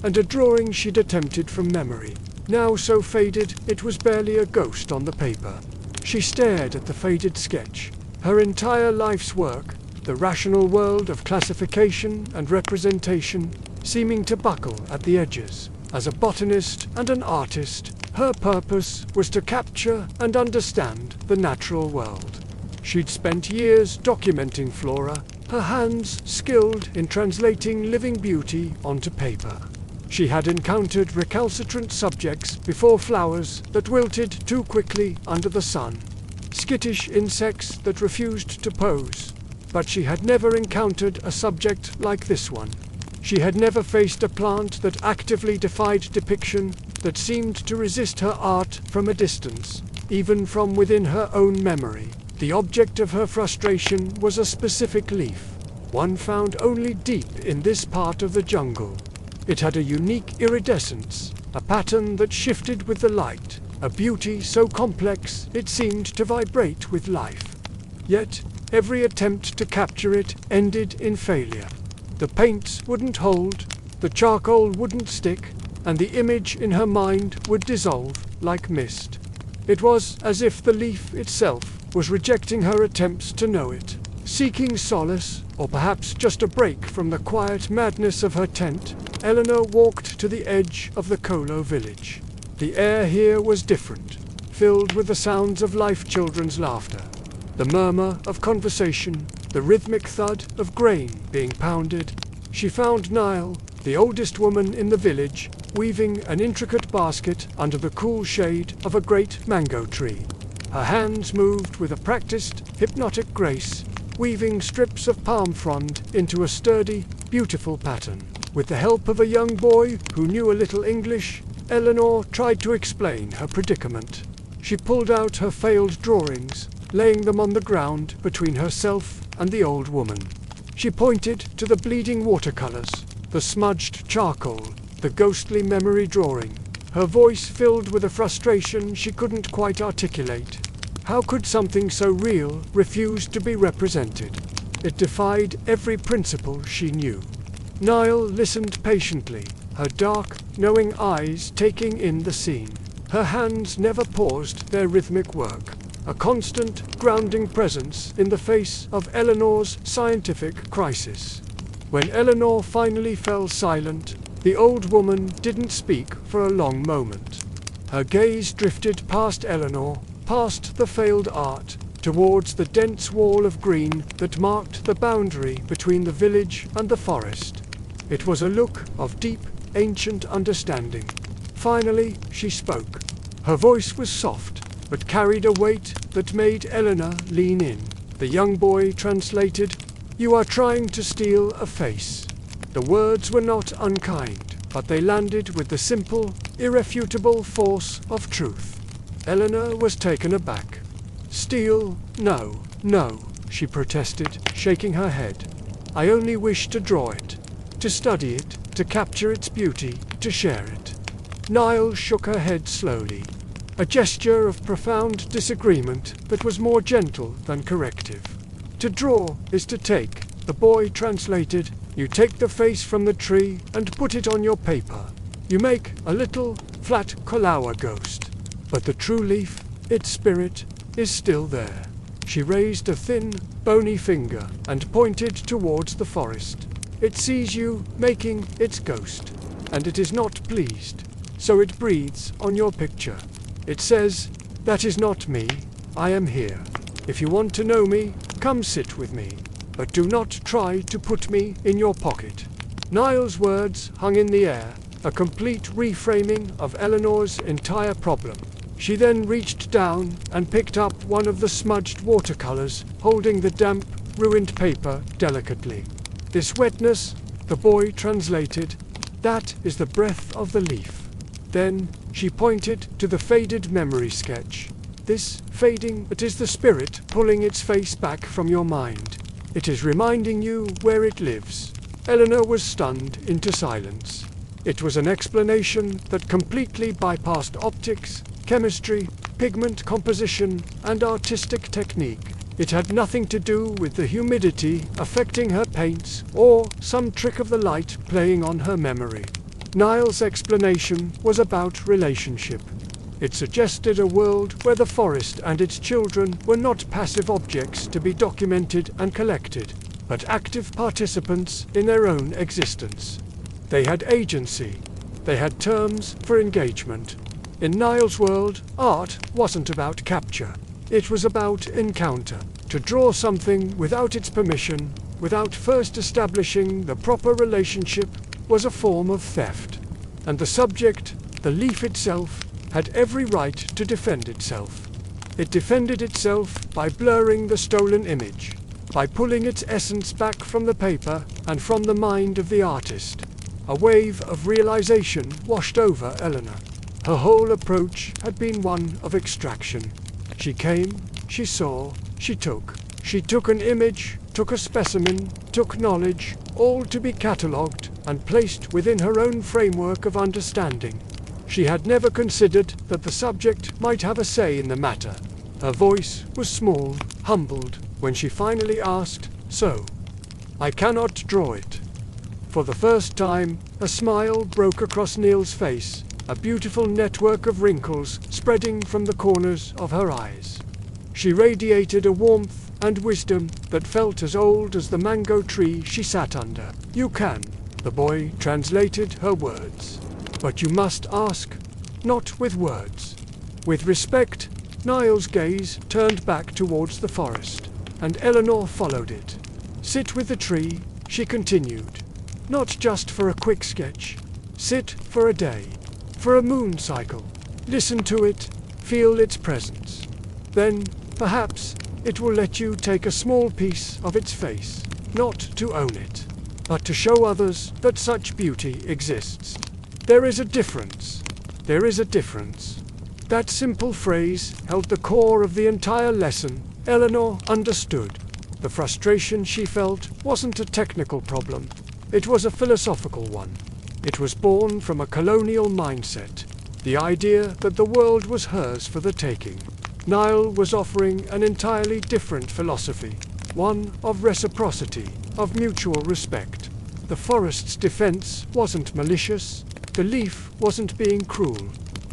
and a drawing she'd attempted from memory, now so faded it was barely a ghost on the paper. She stared at the faded sketch. Her entire life's work, the rational world of classification and representation, seeming to buckle at the edges. As a botanist and an artist, her purpose was to capture and understand the natural world. She'd spent years documenting flora, her hands skilled in translating living beauty onto paper. She had encountered recalcitrant subjects before, flowers that wilted too quickly under the sun, skittish insects that refused to pose, but she had never encountered a subject like this one. She had never faced a plant that actively defied depiction, that seemed to resist her art from a distance, even from within her own memory. The object of her frustration was a specific leaf, one found only deep in this part of the jungle. It had a unique iridescence, a pattern that shifted with the light, a beauty so complex it seemed to vibrate with life. Yet, every attempt to capture it ended in failure. The paints wouldn't hold, the charcoal wouldn't stick, and the image in her mind would dissolve like mist. It was as if the leaf itself was rejecting her attempts to know it, seeking solace, or perhaps just a break from the quiet madness of her tent. Eleanor walked to the edge of the Kolo village. The air here was different, filled with the sounds of life, children's laughter, the murmur of conversation, the rhythmic thud of grain being pounded. She found Nile, the oldest woman in the village, weaving an intricate basket under the cool shade of a great mango tree. Her hands moved with a practiced, hypnotic grace, weaving strips of palm frond into a sturdy, beautiful pattern. With the help of a young boy who knew a little English, Eleanor tried to explain her predicament. She pulled out her failed drawings, laying them on the ground between herself and the old woman. She pointed to the bleeding watercolors, the smudged charcoal, the ghostly memory drawing, her voice filled with a frustration she couldn't quite articulate. How could something so real refuse to be represented? It defied every principle she knew. Nile listened patiently, her dark, knowing eyes taking in the scene. Her hands never paused their rhythmic work, a constant, grounding presence in the face of Eleanor's scientific crisis. When Eleanor finally fell silent, the old woman didn't speak for a long moment. Her gaze drifted past Eleanor, past the failed art, towards the dense wall of green that marked the boundary between the village and the forest. It was a look of deep, ancient understanding. Finally, she spoke. Her voice was soft, but carried a weight that made Eleanor lean in. The young boy translated, "You are trying to steal a face." The words were not unkind, but they landed with the simple, irrefutable force of truth. Eleanor was taken aback. "Steal? No, no," she protested, shaking her head. "I only wish to draw it, to study it, to capture its beauty, to share it." Nile shook her head slowly, a gesture of profound disagreement that was more gentle than corrective. "To draw is to take," the boy translated. "You take the face from the tree and put it on your paper. You make a little, flat Kolowa ghost. But the true leaf, its spirit, is still there." She raised a thin, bony finger and pointed towards the forest. "It sees you making its ghost, and it is not pleased, so it breathes on your picture. It says, 'That is not me, I am here. If you want to know me, come sit with me, but do not try to put me in your pocket.'" Nile's words hung in the air, a complete reframing of Eleanor's entire problem. She then reached down and picked up one of the smudged watercolors, holding the damp, ruined paper delicately. "This wetness," the boy translated, "that is the breath of the leaf." Then she pointed to the faded memory sketch. "This fading, it is the spirit pulling its face back from your mind. It is reminding you where it lives." Eleanor was stunned into silence. It was an explanation that completely bypassed optics, chemistry, pigment composition, and artistic technique. It had nothing to do with the humidity affecting her paints or some trick of the light playing on her memory. Niall's explanation was about relationship. It suggested a world where the forest and its children were not passive objects to be documented and collected, but active participants in their own existence. They had agency. They had terms for engagement. In Niall's world, art wasn't about capture. It was about encounter. To draw something without its permission, without first establishing the proper relationship, was a form of theft. And the subject, the leaf itself, had every right to defend itself. It defended itself by blurring the stolen image, by pulling its essence back from the paper and from the mind of the artist. A wave of realization washed over Eleanor. Her whole approach had been one of extraction. She came, she saw, she took. She took an image, took a specimen, took knowledge, all to be catalogued and placed within her own framework of understanding. She had never considered that the subject might have a say in the matter. Her voice was small, humbled, when she finally asked, "So, I cannot draw it." For the first time, a smile broke across Niall's face, a beautiful network of wrinkles spreading from the corners of her eyes. She radiated a warmth and wisdom that felt as old as the mango tree she sat under. "You can," the boy translated her words. "But you must ask, not with words." With respect, Niall's gaze turned back towards the forest, and Eleanor followed it. "Sit with the tree," she continued. "Not just for a quick sketch. Sit for a day, for a moon cycle. Listen to it, feel its presence. Then, perhaps, it will let you take a small piece of its face, not to own it, but to show others that such beauty exists. There is a difference. There is a difference." That simple phrase held the core of the entire lesson. Eleanor understood. The frustration she felt wasn't a technical problem. It was a philosophical one. It was born from a colonial mindset, the idea that the world was hers for the taking. Niall was offering an entirely different philosophy, one of reciprocity, of mutual respect. The forest's defense wasn't malicious. The leaf wasn't being cruel.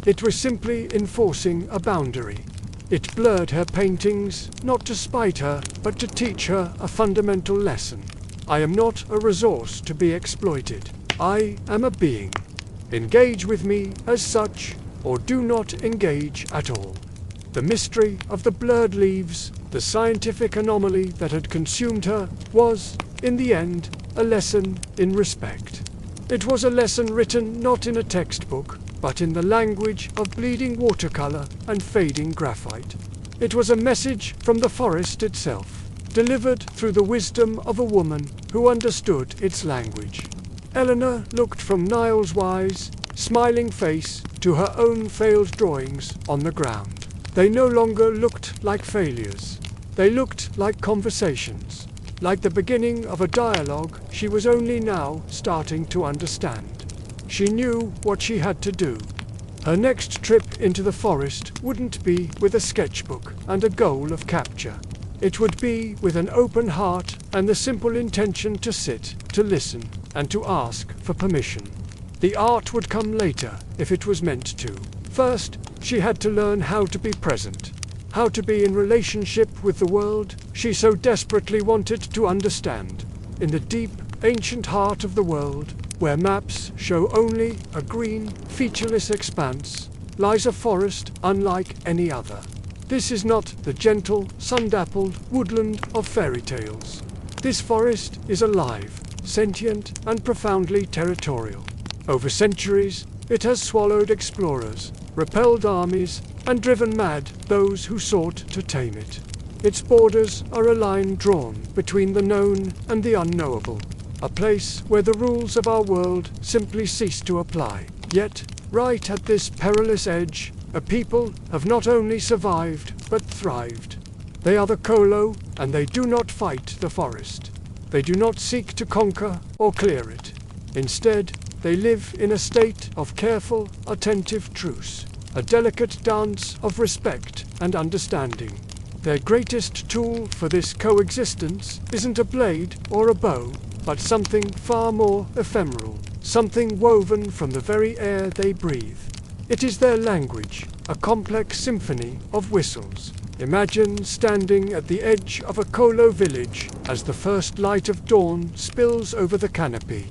It was simply enforcing a boundary. It blurred her paintings, not to spite her, but to teach her a fundamental lesson. I am not a resource to be exploited. I am a being. Engage with me as such, or do not engage at all. The mystery of the blurred leaves, the scientific anomaly that had consumed her, was, in the end, a lesson in respect. It was a lesson written not in a textbook, but in the language of bleeding watercolor and fading graphite. It was a message from the forest itself, delivered through the wisdom of a woman who understood its language. Eleanor looked from Niall's wise, smiling face to her own failed drawings on the ground. They no longer looked like failures. They looked like conversations, like the beginning of a dialogue she was only now starting to understand. She knew what she had to do. Her next trip into the forest wouldn't be with a sketchbook and a goal of capture. It would be with an open heart and the simple intention to sit, to listen, and to ask for permission. The art would come later, if it was meant to. First, she had to learn how to be present, how to be in relationship with the world she so desperately wanted to understand. In the deep, ancient heart of the world, where maps show only a green, featureless expanse, lies a forest unlike any other. This is not the gentle, sun-dappled woodland of fairy tales. This forest is alive, sentient, and profoundly territorial. Over centuries, it has swallowed explorers, repelled armies, and driven mad those who sought to tame it. Its borders are a line drawn between the known and the unknowable, a place where the rules of our world simply cease to apply. Yet, right at this perilous edge, a people have not only survived, but thrived. They are the Kolo, and they do not fight the forest. They do not seek to conquer or clear it. Instead, they live in a state of careful, attentive truce, a delicate dance of respect and understanding. Their greatest tool for this coexistence isn't a blade or a bow, but something far more ephemeral, something woven from the very air they breathe. It is their language, a complex symphony of whistles. Imagine standing at the edge of a Kolo village as the first light of dawn spills over the canopy.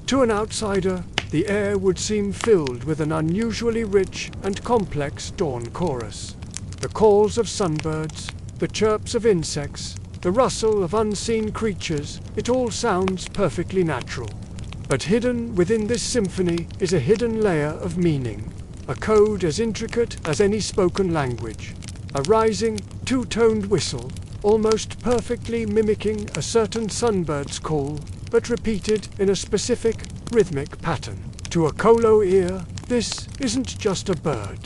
To an outsider, the air would seem filled with an unusually rich and complex dawn chorus. The calls of sunbirds, the chirps of insects, the rustle of unseen creatures, it all sounds perfectly natural. But hidden within this symphony is a hidden layer of meaning, a code as intricate as any spoken language. A rising, two-toned whistle, almost perfectly mimicking a certain sunbird's call, but repeated in a specific, rhythmic pattern. To a Kolo ear, this isn't just a bird.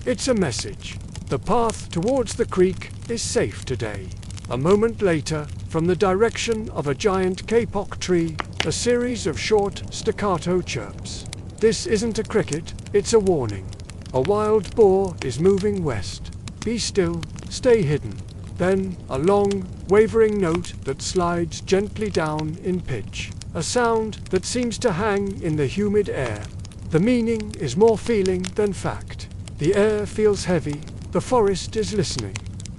It's a message. The path towards the creek is safe today. A moment later, from the direction of a giant kapok tree, a series of short, staccato chirps. This isn't a cricket, it's a warning. A wild boar is moving west. Be still, stay hidden. Then, a long, wavering note that slides gently down in pitch. A sound that seems to hang in the humid air. The meaning is more feeling than fact. The air feels heavy, the forest is listening.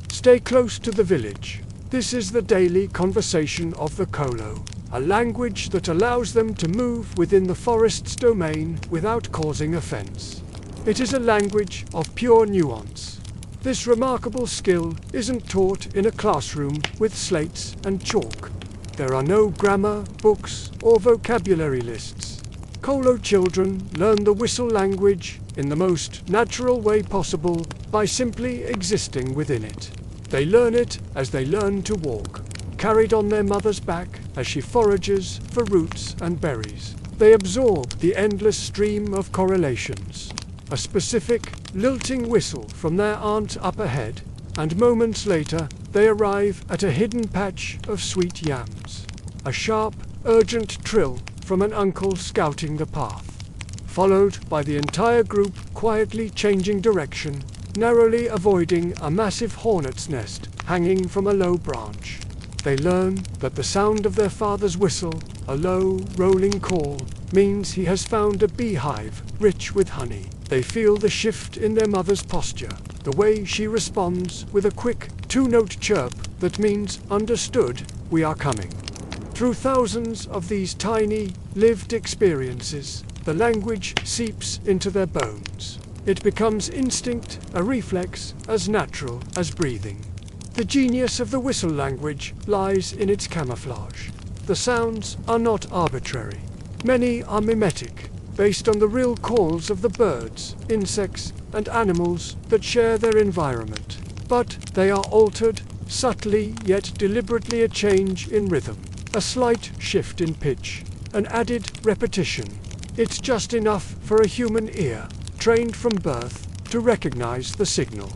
Stay close to the village. This is the daily conversation of the Kolo, a language that allows them to move within the forest's domain without causing offense. It is a language of pure nuance. This remarkable skill isn't taught in a classroom with slates and chalk. There are no grammar, books, or vocabulary lists. Kolo children learn the whistle language in the most natural way possible by simply existing within it. They learn it as they learn to walk, carried on their mother's back as she forages for roots and berries. They absorb the endless stream of correlations. A specific, lilting whistle from their aunt up ahead, and moments later they arrive at a hidden patch of sweet yams. A sharp, urgent trill from an uncle scouting the path, followed by the entire group quietly changing direction, narrowly avoiding a massive hornet's nest hanging from a low branch. They learn that the sound of their father's whistle, a low, rolling call, means he has found a beehive rich with honey. They feel the shift in their mother's posture, the way she responds with a quick, two-note chirp that means, understood, we are coming. Through thousands of these tiny, lived experiences, the language seeps into their bones. It becomes instinct, a reflex, as natural as breathing. The genius of the whistle language lies in its camouflage. The sounds are not arbitrary. Many are mimetic, based on the real calls of the birds, insects, and animals that share their environment. But they are altered, subtly yet deliberately, a change in rhythm, a slight shift in pitch, an added repetition. It's just enough for a human ear, trained from birth, to recognize the signal,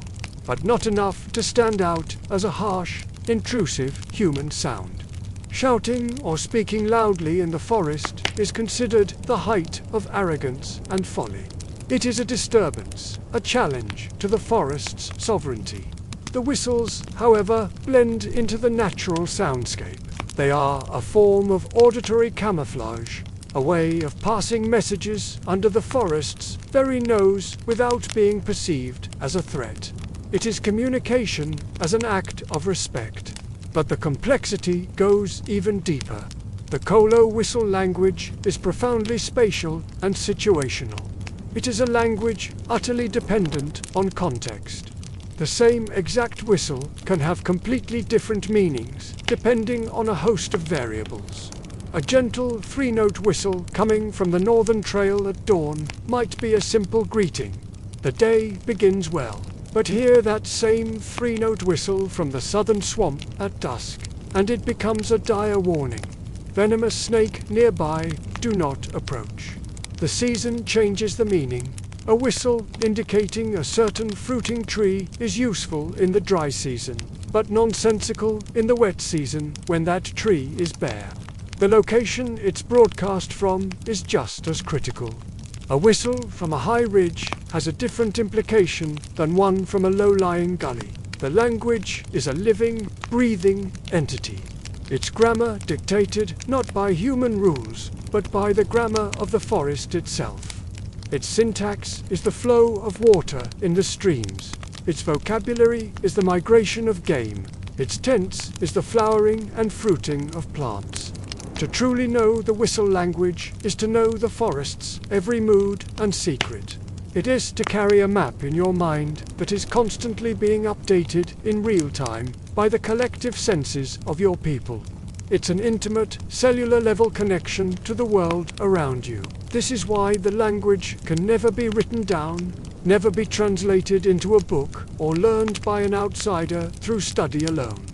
but not enough to stand out as a harsh, intrusive human sound. Shouting or speaking loudly in the forest is considered the height of arrogance and folly. It is a disturbance, a challenge to the forest's sovereignty. The whistles, however, blend into the natural soundscape. They are a form of auditory camouflage, a way of passing messages under the forest's very nose without being perceived as a threat. It is communication as an act of respect. But the complexity goes even deeper. The Kolo whistle language is profoundly spatial and situational. It is a language utterly dependent on context. The same exact whistle can have completely different meanings, depending on a host of variables. A gentle three-note whistle coming from the northern trail at dawn might be a simple greeting. The day begins well. But hear that same three-note whistle from the southern swamp at dusk, and it becomes a dire warning. Venomous snake nearby, do not approach. The season changes the meaning. A whistle indicating a certain fruiting tree is useful in the dry season, but nonsensical in the wet season when that tree is bare. The location it's broadcast from is just as critical. A whistle from a high ridge has a different implication than one from a low-lying gully. The language is a living, breathing entity. Its grammar dictated not by human rules, but by the grammar of the forest itself. Its syntax is the flow of water in the streams. Its vocabulary is the migration of game. Its tense is the flowering and fruiting of plants. To truly know the whistle language is to know the forest's every mood and secret. It is to carry a map in your mind that is constantly being updated in real time by the collective senses of your people. It's an intimate, cellular-level connection to the world around you. This is why the language can never be written down, never be translated into a book, or learned by an outsider through study alone.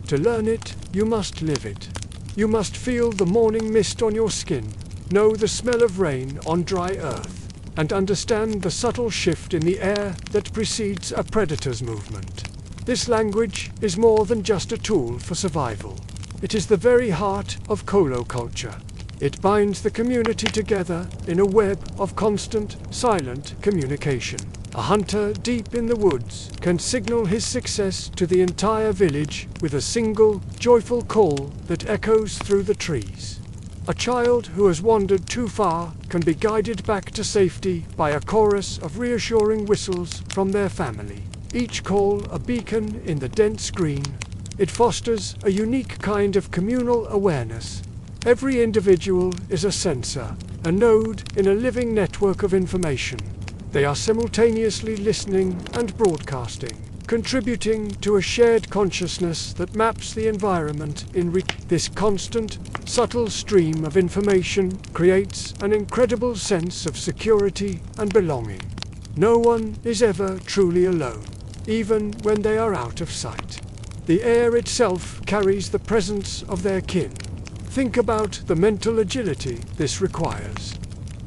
To learn it, you must live it. You must feel the morning mist on your skin, know the smell of rain on dry earth, and understand the subtle shift in the air that precedes a predator's movement. This language is more than just a tool for survival. It is the very heart of Kolo culture. It binds the community together in a web of constant, silent communication. A hunter deep in the woods can signal his success to the entire village with a single, joyful call that echoes through the trees. A child who has wandered too far can be guided back to safety by a chorus of reassuring whistles from their family, each call a beacon in the dense green. It fosters a unique kind of communal awareness. Every individual is a sensor, a node in a living network of information. They are simultaneously listening and broadcasting, contributing to a shared consciousness that maps the environment in this constant, subtle stream of information creates an incredible sense of security and belonging. No one is ever truly alone, even when they are out of sight. The air itself carries the presence of their kin. Think about the mental agility this requires.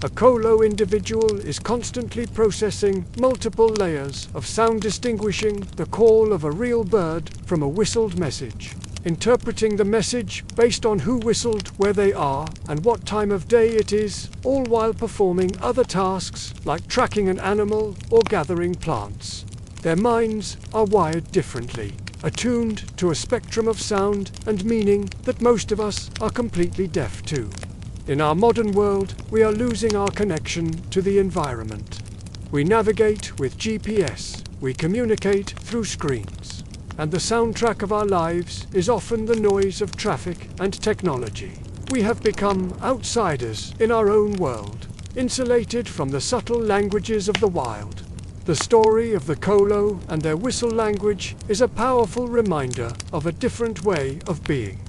A Kolo individual is constantly processing multiple layers of sound, distinguishing the call of a real bird from a whistled message, interpreting the message based on who whistled, where they are, and what time of day it is, all while performing other tasks like tracking an animal or gathering plants. Their minds are wired differently, attuned to a spectrum of sound and meaning that most of us are completely deaf to. In our modern world, we are losing our connection to the environment. We navigate with GPS, we communicate through screens, and the soundtrack of our lives is often the noise of traffic and technology. We have become outsiders in our own world, insulated from the subtle languages of the wild. The story of the Kolo and their whistle language is a powerful reminder of a different way of being,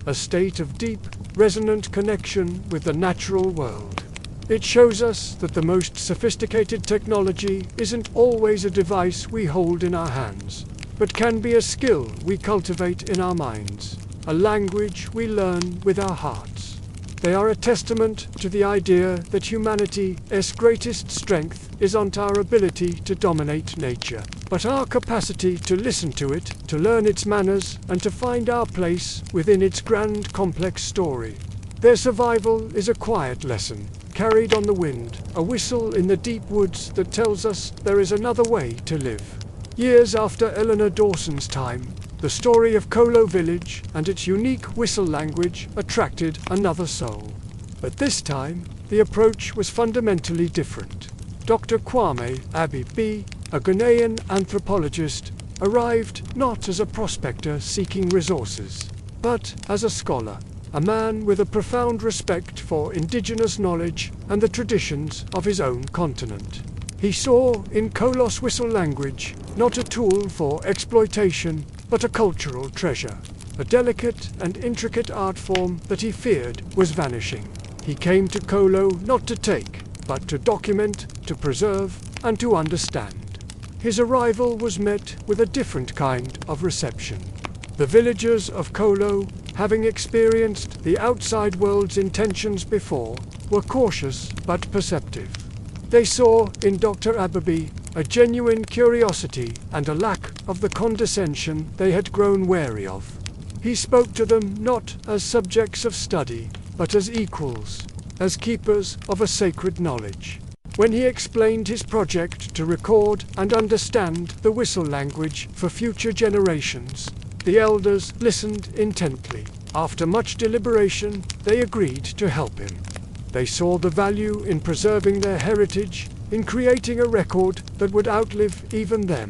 a state of deep, resonant connection with the natural world. It shows us that the most sophisticated technology isn't always a device we hold in our hands, but can be a skill we cultivate in our minds, a language we learn with our hearts. They are a testament to the idea that humanity's greatest strength isn't our ability to dominate nature, but our capacity to listen to it, to learn its manners, and to find our place within its grand, complex story. Their survival is a quiet lesson, carried on the wind, a whistle in the deep woods that tells us there is another way to live. Years after Eleanor Dawson's time, the story of Kolo Village and its unique whistle language attracted another soul. But this time, the approach was fundamentally different. Dr. Kwame Abibi, a Ghanaian anthropologist, arrived not as a prospector seeking resources, but as a scholar, a man with a profound respect for indigenous knowledge and the traditions of his own continent. He saw in Kolo's whistle language not a tool for exploitation, but a cultural treasure, A delicate and intricate art form that he feared was vanishing. He came to Kolo not to take, but to document, to preserve, and to understand. His arrival was met with a different kind of reception. The villagers of Kolo, having experienced the outside world's intentions before, were cautious but perceptive. They saw in Dr. Ababi a genuine curiosity and a lack of the condescension they had grown wary of. He spoke to them not as subjects of study, but as equals, as keepers of a sacred knowledge. When he explained his project to record and understand the whistle language for future generations, the elders listened intently. After much deliberation, they agreed to help him. They saw the value in preserving their heritage, in creating a record that would outlive even them.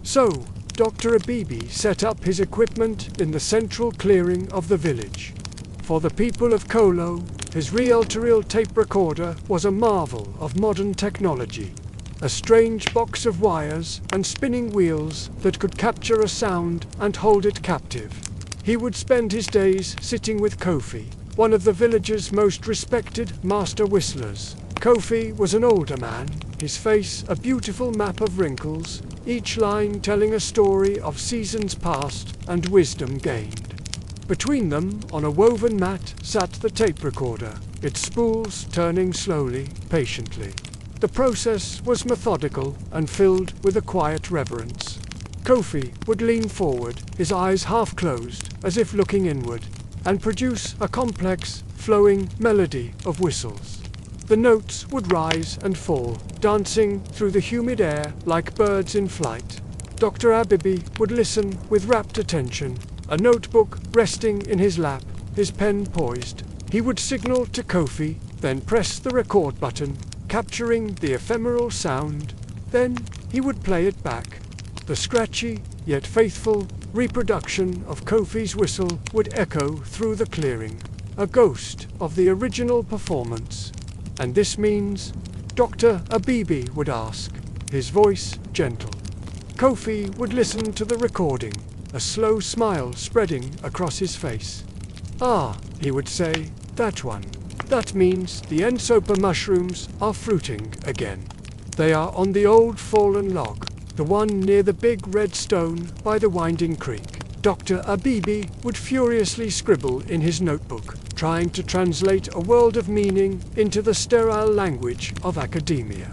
So, Dr. Abibi set up his equipment in the central clearing of the village. For the people of Kolo, his reel-to-reel tape recorder was a marvel of modern technology. A strange box of wires and spinning wheels that could capture a sound and hold it captive. He would spend his days sitting with Kofi, one of the village's most respected master whistlers. Kofi was an older man, his face a beautiful map of wrinkles, each line telling a story of seasons past and wisdom gained. Between them, on a woven mat, sat the tape recorder, its spools turning slowly, patiently. The process was methodical and filled with a quiet reverence. Kofi would lean forward, his eyes half closed, as if looking inward, and produce a complex, flowing melody of whistles. The notes would rise and fall, dancing through the humid air like birds in flight. Dr. Abibi would listen with rapt attention, a notebook resting in his lap, his pen poised. He would signal to Kofi, then press the record button, capturing the ephemeral sound. Then he would play it back. The scratchy, yet faithful, reproduction of Kofi's whistle would echo through the clearing, a ghost of the original performance. And this means? Dr. Abibi would ask, his voice gentle. Kofi would listen to the recording, a slow smile spreading across his face. Ah, he would say, that one. That means the Ensopa mushrooms are fruiting again. They are on the old fallen log, the one near the big red stone by the winding creek. Dr. Abibi would furiously scribble in his notebook, trying to translate a world of meaning into the sterile language of academia.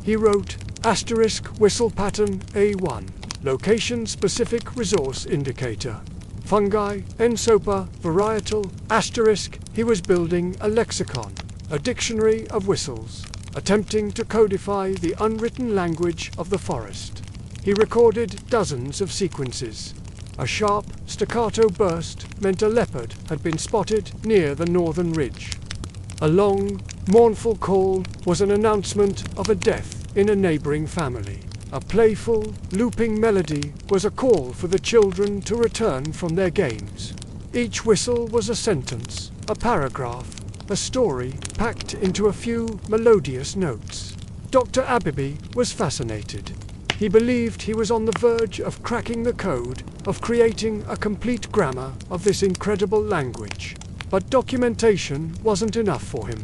He wrote, *whistle pattern A1, location-specific resource indicator. Fungi, Ensopa, varietal, *. He was building a lexicon, a dictionary of whistles, attempting to codify the unwritten language of the forest. He recorded dozens of sequences. A sharp, staccato burst meant a leopard had been spotted near the northern ridge. A long, mournful call was an announcement of a death in a neighboring family. A playful, looping melody was a call for the children to return from their games. Each whistle was a sentence, a paragraph, a story packed into a few melodious notes. Dr. Abibi was fascinated. He believed he was on the verge of cracking the code, of creating a complete grammar of this incredible language. But documentation wasn't enough for him.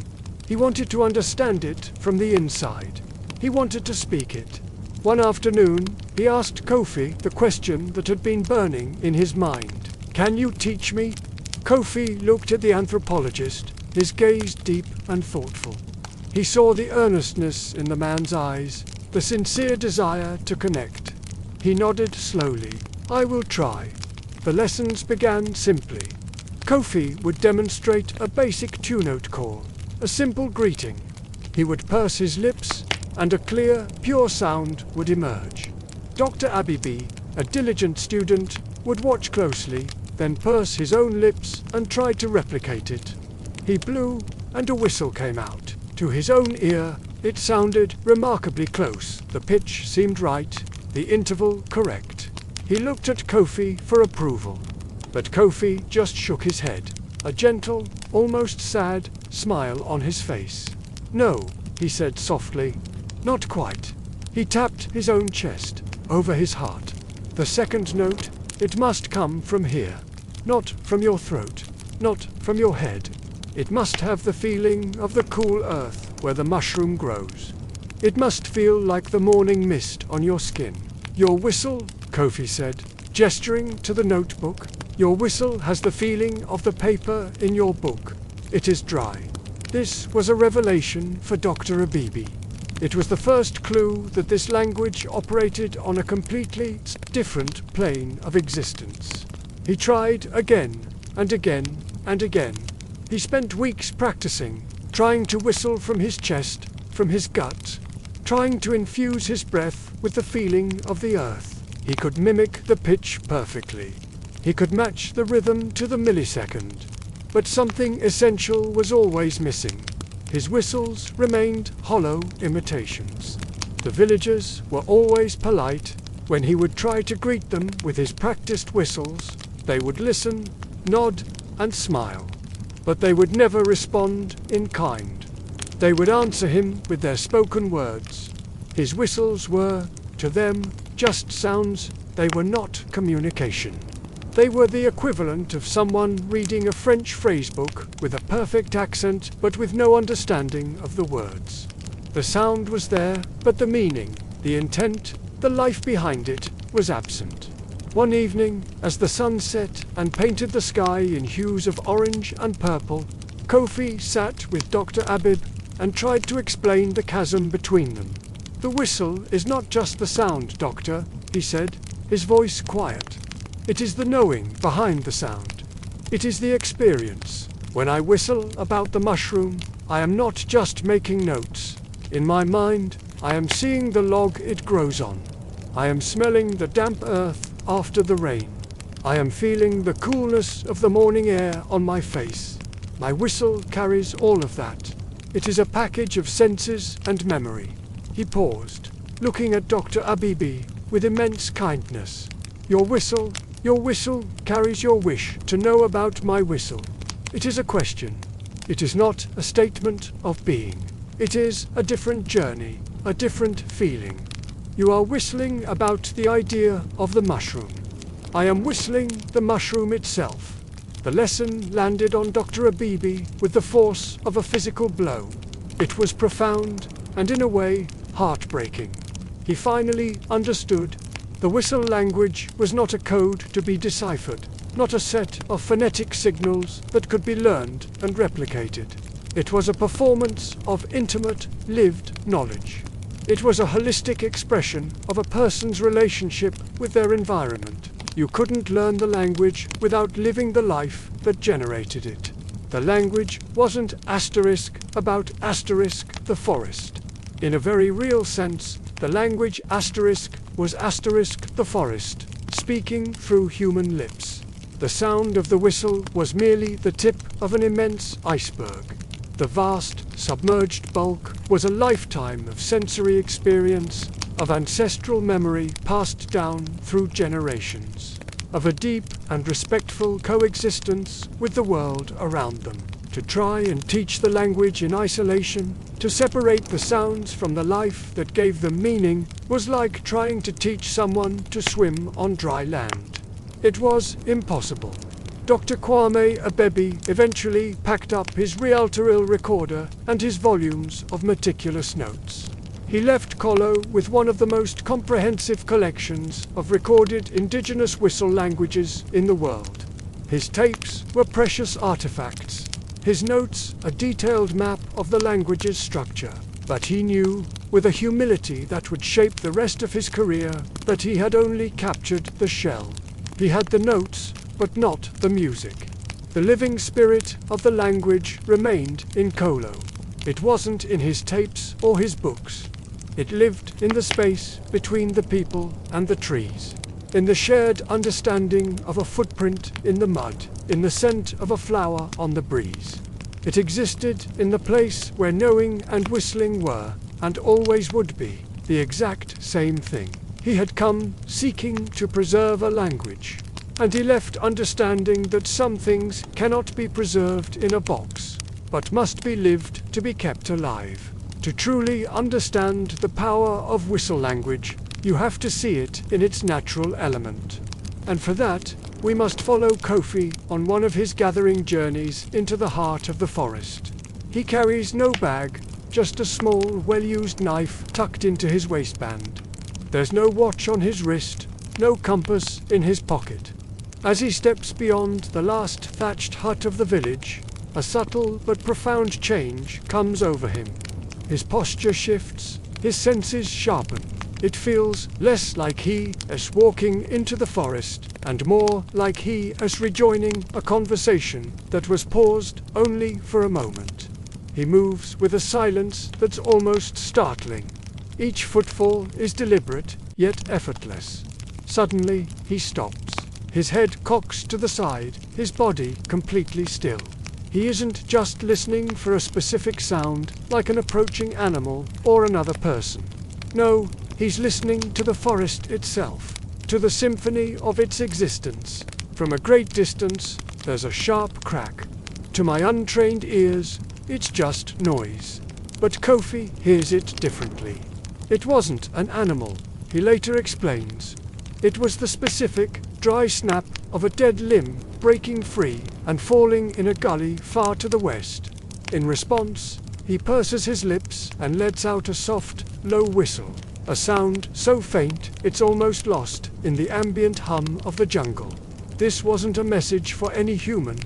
He wanted to understand it from the inside. He wanted to speak it. One afternoon, he asked Kofi the question that had been burning in his mind. Can you teach me? Kofi looked at the anthropologist, his gaze deep and thoughtful. He saw the earnestness in the man's eyes, the sincere desire to connect. He nodded slowly. I will try. The lessons began simply. Kofi would demonstrate a basic two-note call, a simple greeting. He would purse his lips, and a clear, pure sound would emerge. Dr. Abibi, a diligent student, would watch closely, then purse his own lips and try to replicate it. He blew, and a whistle came out. To his own ear, it sounded remarkably close. The pitch seemed right, the interval correct. He looked at Kofi for approval, but Kofi just shook his head, a gentle, almost sad smile on his face. No, he said softly, not quite. He tapped his own chest, over his heart. The second note, it must come from here. not from your throat, not from your head. It must have the feeling of the cool earth where the mushroom grows. It must feel like the morning mist on your skin. Your whistle, Kofi said, gesturing to the notebook. Your whistle has the feeling of the paper in your book. It is dry. This was a revelation for Dr. Abibi. It was the first clue that this language operated on a completely different plane of existence. He tried again and again and again. He spent weeks practicing, trying to whistle from his chest, from his gut, trying to infuse his breath with the feeling of the earth. He could mimic the pitch perfectly. He could match the rhythm to the millisecond. But something essential was always missing. His whistles remained hollow imitations. The villagers were always polite. When he would try to greet them with his practiced whistles, they would listen, nod, and smile. But they would never respond in kind. They would answer him with their spoken words. His whistles were, to them, just sounds. They were not communication. They were the equivalent of someone reading a French phrasebook with a perfect accent but with no understanding of the words. The sound was there, but the meaning, the intent, the life behind it was absent. One evening, as the sun set and painted the sky in hues of orange and purple, Kofi sat with Dr. Abib and tried to explain the chasm between them. "The whistle is not just the sound, Doctor," he said, his voice quiet. "It is the knowing behind the sound. It is the experience. When I whistle about the mushroom, I am not just making notes. In my mind, I am seeing the log it grows on. I am smelling the damp earth after the rain. I am feeling the coolness of the morning air on my face. My whistle carries all of that. It is a package of senses and memory." He paused, looking at Dr. Abibi with immense kindness. Your whistle carries your wish to know about my whistle. It is a question. It is not a statement of being. It is a different journey, a different feeling. You are whistling about the idea of the mushroom. I am whistling the mushroom itself. The lesson landed on Dr. Abibi with the force of a physical blow. It was profound and, in a way, heartbreaking. He finally understood. The whistle language was not a code to be deciphered, not a set of phonetic signals that could be learned and replicated. It was a performance of intimate, lived knowledge. It was a holistic expression of a person's relationship with their environment. You couldn't learn the language without living the life that generated it. The language wasn't asterisk about asterisk the forest. In a very real sense, the language asterisk was asterisk the forest, speaking through human lips. The sound of the whistle was merely the tip of an immense iceberg. The vast, submerged bulk was a lifetime of sensory experience, of ancestral memory passed down through generations, of a deep and respectful coexistence with the world around them. To try and teach the language in isolation, to separate the sounds from the life that gave them meaning, was like trying to teach someone to swim on dry land. It was impossible. Dr. Kwame Abebi eventually packed up his Rialto recorder and his volumes of meticulous notes. He left Kolo with one of the most comprehensive collections of recorded indigenous whistle languages in the world. His tapes were precious artifacts, his notes a detailed map of the language's structure. But he knew, with a humility that would shape the rest of his career, that he had only captured the shell. He had the notes, but not the music. The living spirit of the language remained in Kolo. It wasn't in his tapes or his books. It lived in the space between the people and the trees, in the shared understanding of a footprint in the mud, in the scent of a flower on the breeze. It existed in the place where knowing and whistling were, and always would be, the exact same thing. He had come seeking to preserve a language, and he left understanding that some things cannot be preserved in a box, but must be lived to be kept alive. To truly understand the power of whistle language, you have to see it in its natural element. And for that, we must follow Kofi on one of his gathering journeys into the heart of the forest. He carries no bag, just a small, well-used knife tucked into his waistband. There's no watch on his wrist, no compass in his pocket. As he steps beyond the last thatched hut of the village, a subtle but profound change comes over him. His posture shifts, his senses sharpen. It feels less like he is walking into the forest and more like he is rejoining a conversation that was paused only for a moment. He moves with a silence that's almost startling. Each footfall is deliberate, yet effortless. Suddenly, he stops. His head cocks to the side, his body completely still. He isn't just listening for a specific sound, like an approaching animal or another person. No, he's listening to the forest itself, to the symphony of its existence. From a great distance, there's a sharp crack. To my untrained ears, it's just noise. But Kofi hears it differently. It wasn't an animal, he later explains. It was the specific, dry snap of a dead limb breaking free and falling in a gully far to the west. In response, he purses his lips and lets out a soft, low whistle, a sound so faint it's almost lost in the ambient hum of the jungle. This wasn't a message for any human.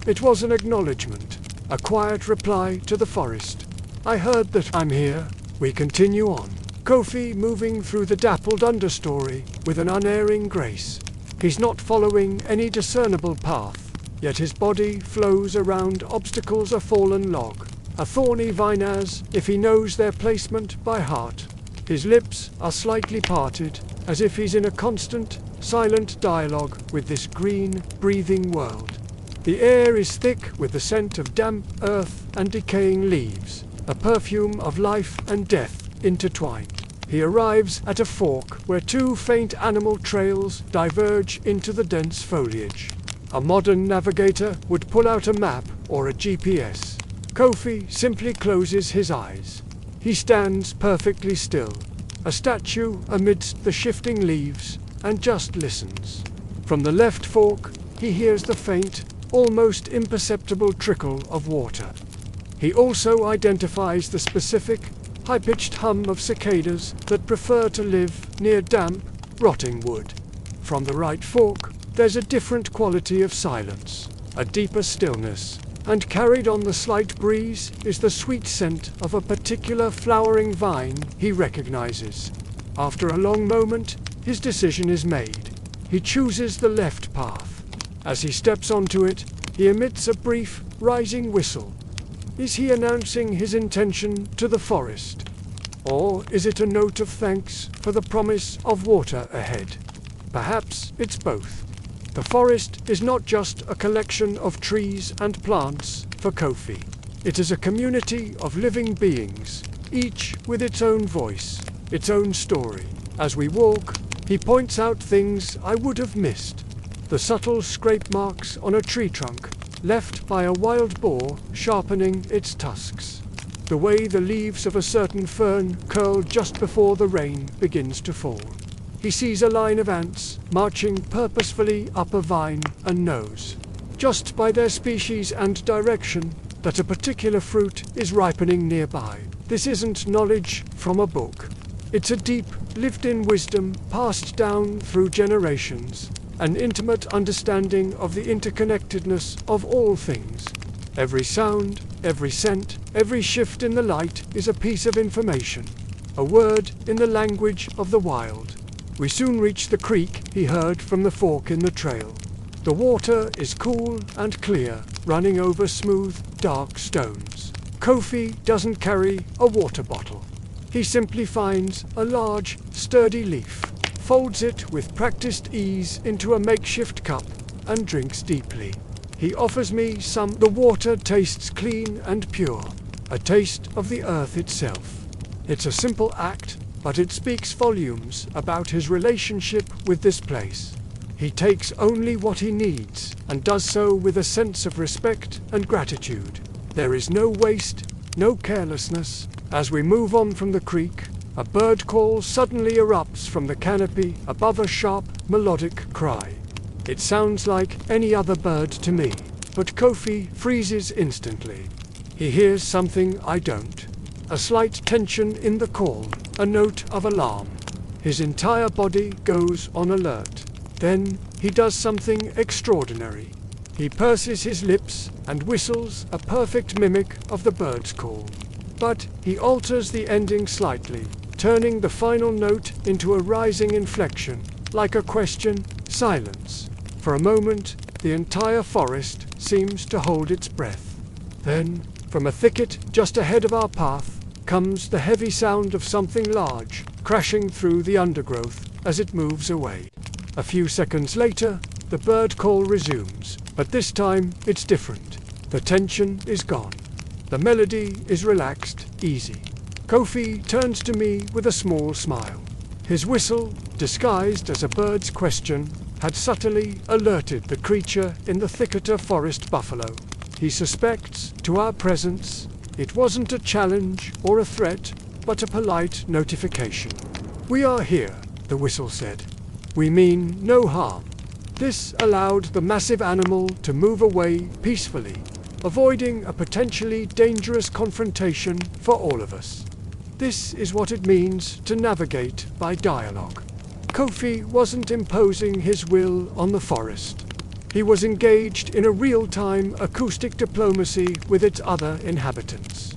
It was an acknowledgement, a quiet reply to the forest. I heard that I'm here. We continue on. Kofi moving through the dappled understory with an unerring grace. He's not following any discernible path, yet his body flows around obstacles a fallen log, a thorny vine as if he knows their placement by heart. His lips are slightly parted, as if he's in a constant, silent dialogue with this green, breathing world. The air is thick with the scent of damp earth and decaying leaves, a perfume of life and death intertwined. He arrives at a fork where two faint animal trails diverge into the dense foliage. A modern navigator would pull out a map or a GPS. Kofi simply closes his eyes. He stands perfectly still, a statue amidst the shifting leaves, and just listens. From the left fork, he hears the faint, almost imperceptible trickle of water. He also identifies the specific, high-pitched hum of cicadas that prefer to live near damp, rotting wood. From the right fork, there's a different quality of silence, a deeper stillness, and carried on the slight breeze is the sweet scent of a particular flowering vine he recognizes. After a long moment, his decision is made. He chooses the left path. As he steps onto it, he emits a brief, rising whistle. Is he announcing his intention to the forest? Or is it a note of thanks for the promise of water ahead? Perhaps it's both. The forest is not just a collection of trees and plants for Kofi. It is a community of living beings, each with its own voice, its own story. As we walk, he points out things I would have missed. The subtle scrape marks on a tree trunk, left by a wild boar sharpening its tusks. The way the leaves of a certain fern curl just before the rain begins to fall. He sees a line of ants marching purposefully up a vine and knows, just by their species and direction, that a particular fruit is ripening nearby. This isn't knowledge from a book. It's a deep, lived-in wisdom passed down through generations, an intimate understanding of the interconnectedness of all things. Every sound, every scent, every shift in the light is a piece of information, a word in the language of the wild. We soon reach the creek he heard from the fork in the trail. The water is cool and clear, running over smooth, dark stones. Kofi doesn't carry a water bottle. He simply finds a large, sturdy leaf, folds it with practiced ease into a makeshift cup, and drinks deeply. He offers me some. The water tastes clean and pure, a taste of the earth itself. It's a simple act, but it speaks volumes about his relationship with this place. He takes only what he needs, and does so with a sense of respect and gratitude. There is no waste, no carelessness. As we move on from the creek, a bird call suddenly erupts from the canopy above, a sharp, melodic cry. It sounds like any other bird to me, but Kofi freezes instantly. He hears something I don't. A slight tension in the call, a note of alarm. His entire body goes on alert. Then he does something extraordinary. He purses his lips and whistles a perfect mimic of the bird's call. But he alters the ending slightly, turning the final note into a rising inflection, like a question, silence. For a moment, the entire forest seems to hold its breath. Then, from a thicket just ahead of our path, comes the heavy sound of something large, crashing through the undergrowth as it moves away. A few seconds later, the bird call resumes, but this time it's different. The tension is gone. The melody is relaxed, easy. Kofi turns to me with a small smile. His whistle, disguised as a bird's question, had subtly alerted the creature in the Thicketer forest buffalo. He suspects, to our presence, it wasn't a challenge or a threat, but a polite notification. "We are here," the whistle said. "We mean no harm." This allowed the massive animal to move away peacefully, avoiding a potentially dangerous confrontation for all of us. This is what it means to navigate by dialogue. Kofi wasn't imposing his will on the forest. He was engaged in a real-time acoustic diplomacy with its other inhabitants.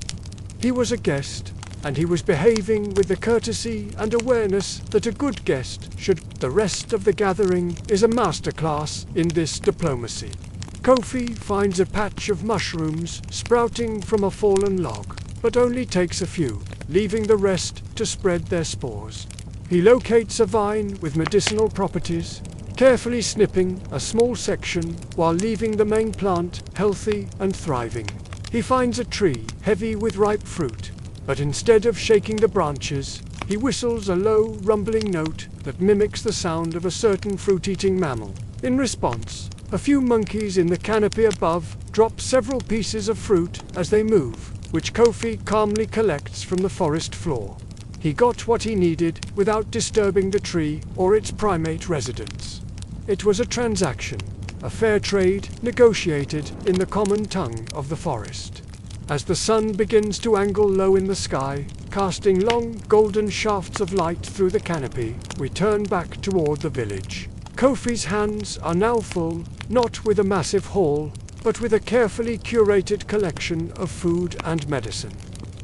He was a guest, and he was behaving with the courtesy and awareness that a good guest should. The rest of the gathering is a masterclass in this diplomacy. Kofi finds a patch of mushrooms sprouting from a fallen log, but only takes a few, leaving the rest to spread their spores. He locates a vine with medicinal properties, carefully snipping a small section while leaving the main plant healthy and thriving. He finds a tree heavy with ripe fruit, but instead of shaking the branches, he whistles a low, rumbling note that mimics the sound of a certain fruit-eating mammal. In response, a few monkeys in the canopy above drop several pieces of fruit as they move, which Kofi calmly collects from the forest floor. He got what he needed without disturbing the tree or its primate residents. It was a transaction, a fair trade negotiated in the common tongue of the forest. As the sun begins to angle low in the sky, casting long golden shafts of light through the canopy, we turn back toward the village. Kofi's hands are now full, not with a massive haul, but with a carefully curated collection of food and medicine.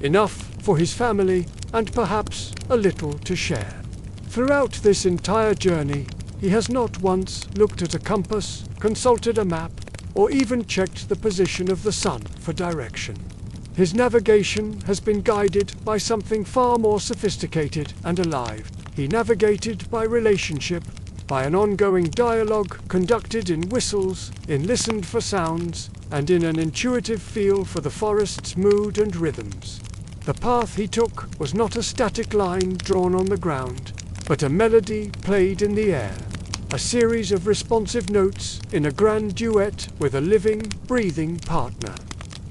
Enough for his family, and perhaps a little to share. Throughout this entire journey, he has not once looked at a compass, consulted a map, or even checked the position of the sun for direction. His navigation has been guided by something far more sophisticated and alive. He navigated by relationship, by an ongoing dialogue conducted in whistles, in listened for sounds, and in an intuitive feel for the forest's mood and rhythms. The path he took was not a static line drawn on the ground, but a melody played in the air, a series of responsive notes in a grand duet with a living, breathing partner.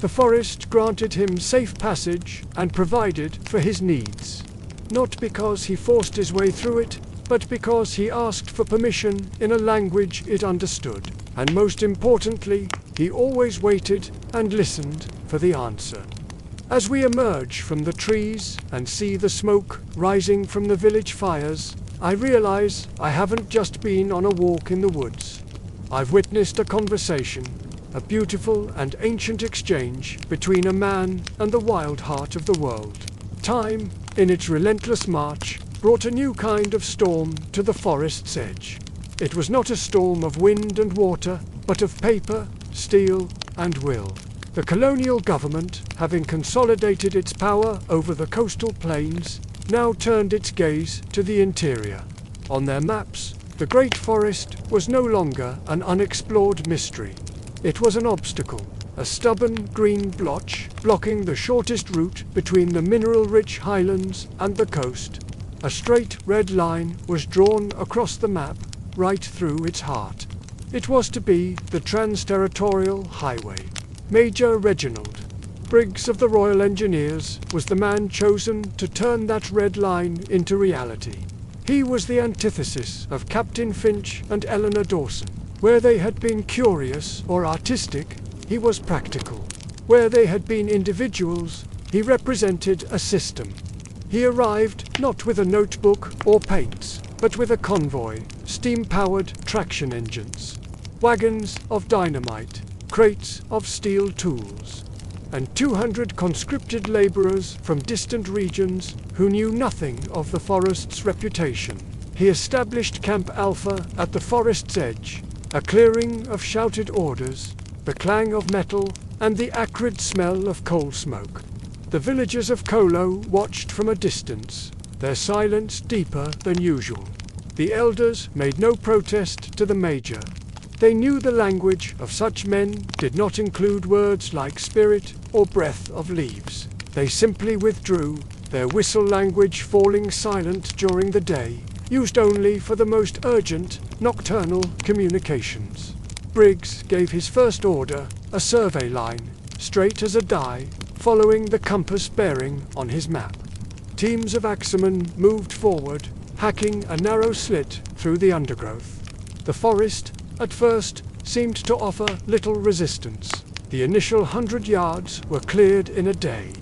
The forest granted him safe passage and provided for his needs, not because he forced his way through it, but because he asked for permission in a language it understood, and most importantly, he always waited and listened for the answer. As we emerge from the trees and see the smoke rising from the village fires, I realize I haven't just been on a walk in the woods. I've witnessed a conversation, a beautiful and ancient exchange between a man and the wild heart of the world. Time, in its relentless march, brought a new kind of storm to the forest's edge. It was not a storm of wind and water, but of paper, steel, and will. The colonial government, having consolidated its power over the coastal plains, now turned its gaze to the interior. On their maps, the Great Forest was no longer an unexplored mystery. It was an obstacle, a stubborn green blotch blocking the shortest route between the mineral-rich highlands and the coast. A straight red line was drawn across the map, right through its heart. It was to be the Trans-Territorial Highway. Major Reginald Briggs of the Royal Engineers was the man chosen to turn that red line into reality. He was the antithesis of Captain Finch and Eleanor Dawson, Where they had been curious or artistic, he was practical. Where they had been individuals, he represented a system. He arrived not with a notebook or paints, but with a convoy, steam-powered traction engines, wagons of dynamite, crates of steel tools, and 200 conscripted laborers from distant regions who knew nothing of the forest's reputation. He established Camp Alpha at the forest's edge, a clearing of shouted orders, the clang of metal, and the acrid smell of coal smoke. The villagers of Kolo watched from a distance, their silence deeper than usual. The elders made no protest to the major. They knew the language of such men did not include words like spirit or breath of leaves. They simply withdrew, their whistle language falling silent during the day, used only for the most urgent, nocturnal communications. Briggs gave his first order, a survey line, straight as a die, following the compass bearing on his map. Teams of axemen moved forward, hacking a narrow slit through the undergrowth. The forest, at first, seemed to offer little resistance. The initial 100 yards were cleared in a day.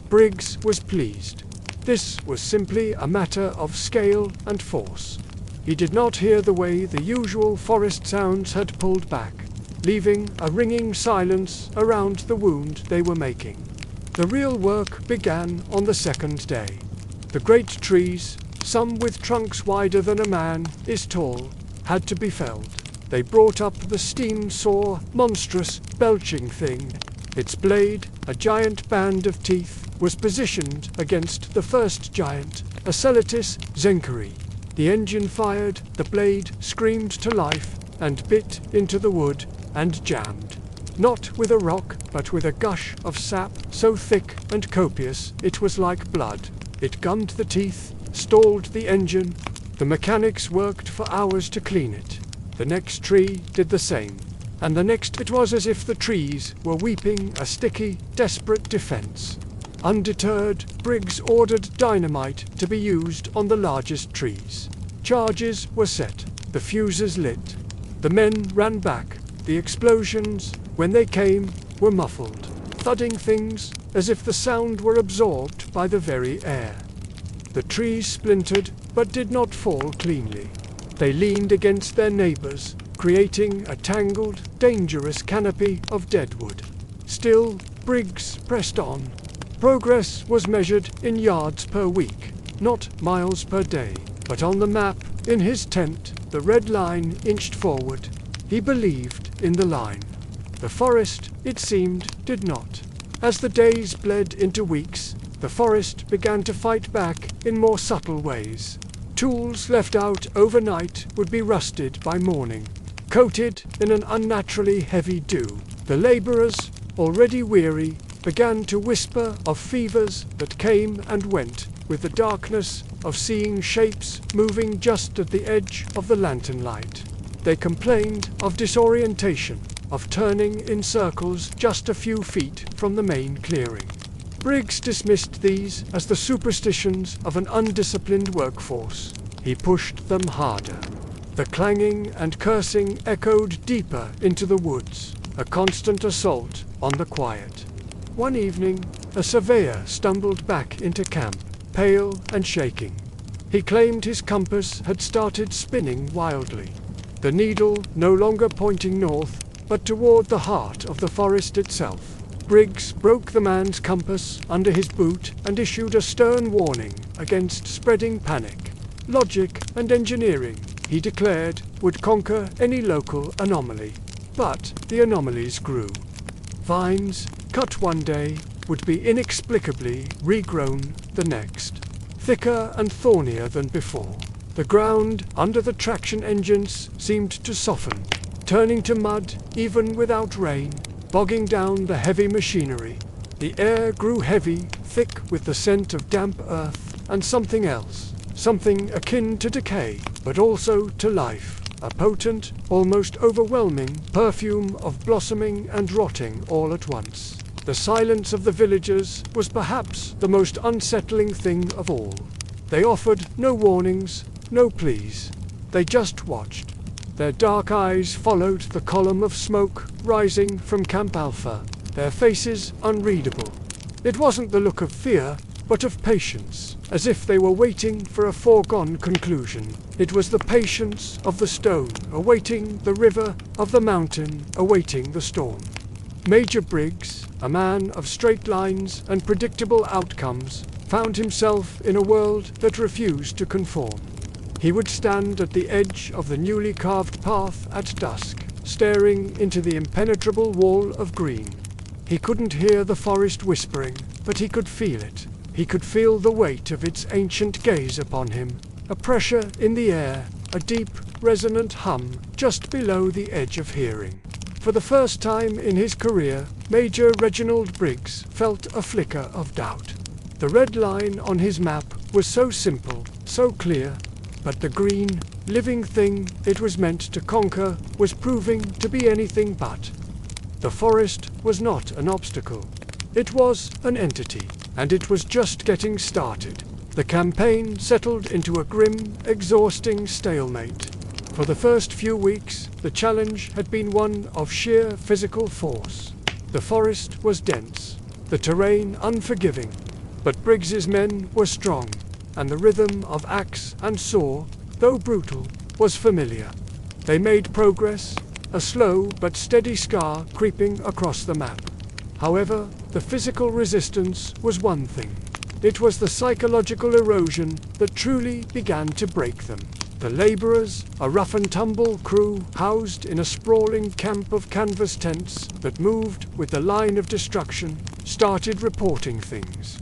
Briggs was pleased. This was simply a matter of scale and force. He did not hear the way the usual forest sounds had pulled back, leaving a ringing silence around the wound they were making. The real work began on the second day. The great trees, some with trunks wider than a man is tall, had to be felled. They brought up the steam saw, monstrous, belching thing. Its blade, a giant band of teeth, was positioned against the first giant, a Celatis Zenkeri. The engine fired, the blade screamed to life, and bit into the wood, and jammed. Not with a rock, but with a gush of sap so thick and copious it was like blood. It gummed the teeth, stalled the engine. The mechanics worked for hours to clean it. The next tree did the same. And the next it was as if the trees were weeping a sticky, desperate defense. Undeterred, Briggs ordered dynamite to be used on the largest trees. Charges were set, the fuses lit. The men ran back. The explosions, when they came, were muffled, thudding things as if the sound were absorbed by the very air. The trees splintered, but did not fall cleanly. They leaned against their neighbors, creating a tangled, dangerous canopy of deadwood. Still, Briggs pressed on. Progress was measured in yards per week, not miles per day. But on the map, in his tent, the red line inched forward. He believed in the line. The forest, it seemed, did not. As the days bled into weeks, the forest began to fight back in more subtle ways. Tools left out overnight would be rusted by morning, coated in an unnaturally heavy dew. The laborers, already weary, began to whisper of fevers that came and went with the darkness of seeing shapes moving just at the edge of the lantern light. They complained of disorientation, of turning in circles just a few feet from the main clearing. Briggs dismissed these as the superstitions of an undisciplined workforce. He pushed them harder. The clanging and cursing echoed deeper into the woods, a constant assault on the quiet. One evening, a surveyor stumbled back into camp, pale and shaking. He claimed his compass had started spinning wildly, the needle no longer pointing north, but toward the heart of the forest itself. Briggs broke the man's compass under his boot and issued a stern warning against spreading panic. Logic and engineering, he declared, would conquer any local anomaly. But the anomalies grew. Vines, cut one day, would be inexplicably regrown the next, thicker and thornier than before. The ground under the traction engines seemed to soften, turning to mud even without rain, bogging down the heavy machinery. The air grew heavy, thick with the scent of damp earth and something else, something akin to decay, but also to life, a potent, almost overwhelming perfume of blossoming and rotting all at once. The silence of the villagers was perhaps the most unsettling thing of all. They offered no warnings, no pleas. They just watched. Their dark eyes followed the column of smoke rising from Camp Alpha, their faces unreadable. It wasn't the look of fear, but of patience, as if they were waiting for a foregone conclusion. It was the patience of the stone, awaiting the river, of the mountain, awaiting the storm. Major Briggs, a man of straight lines and predictable outcomes, found himself in a world that refused to conform. He would stand at the edge of the newly carved path at dusk, staring into the impenetrable wall of green. He couldn't hear the forest whispering, but he could feel it. He could feel the weight of its ancient gaze upon him, a pressure in the air, a deep, resonant hum just below the edge of hearing. For the first time in his career, Major Reginald Briggs felt a flicker of doubt. The red line on his map was so simple, so clear, but the green, living thing it was meant to conquer was proving to be anything but. The forest was not an obstacle. It was an entity, and it was just getting started. The campaign settled into a grim, exhausting stalemate. For the first few weeks, the challenge had been one of sheer physical force. The forest was dense, the terrain unforgiving, but Briggs's men were strong, and the rhythm of axe and saw, though brutal, was familiar. They made progress, a slow but steady scar creeping across the map. However, the physical resistance was one thing. It was the psychological erosion that truly began to break them. The laborers, a rough-and-tumble crew housed in a sprawling camp of canvas tents that moved with the line of destruction, started reporting things.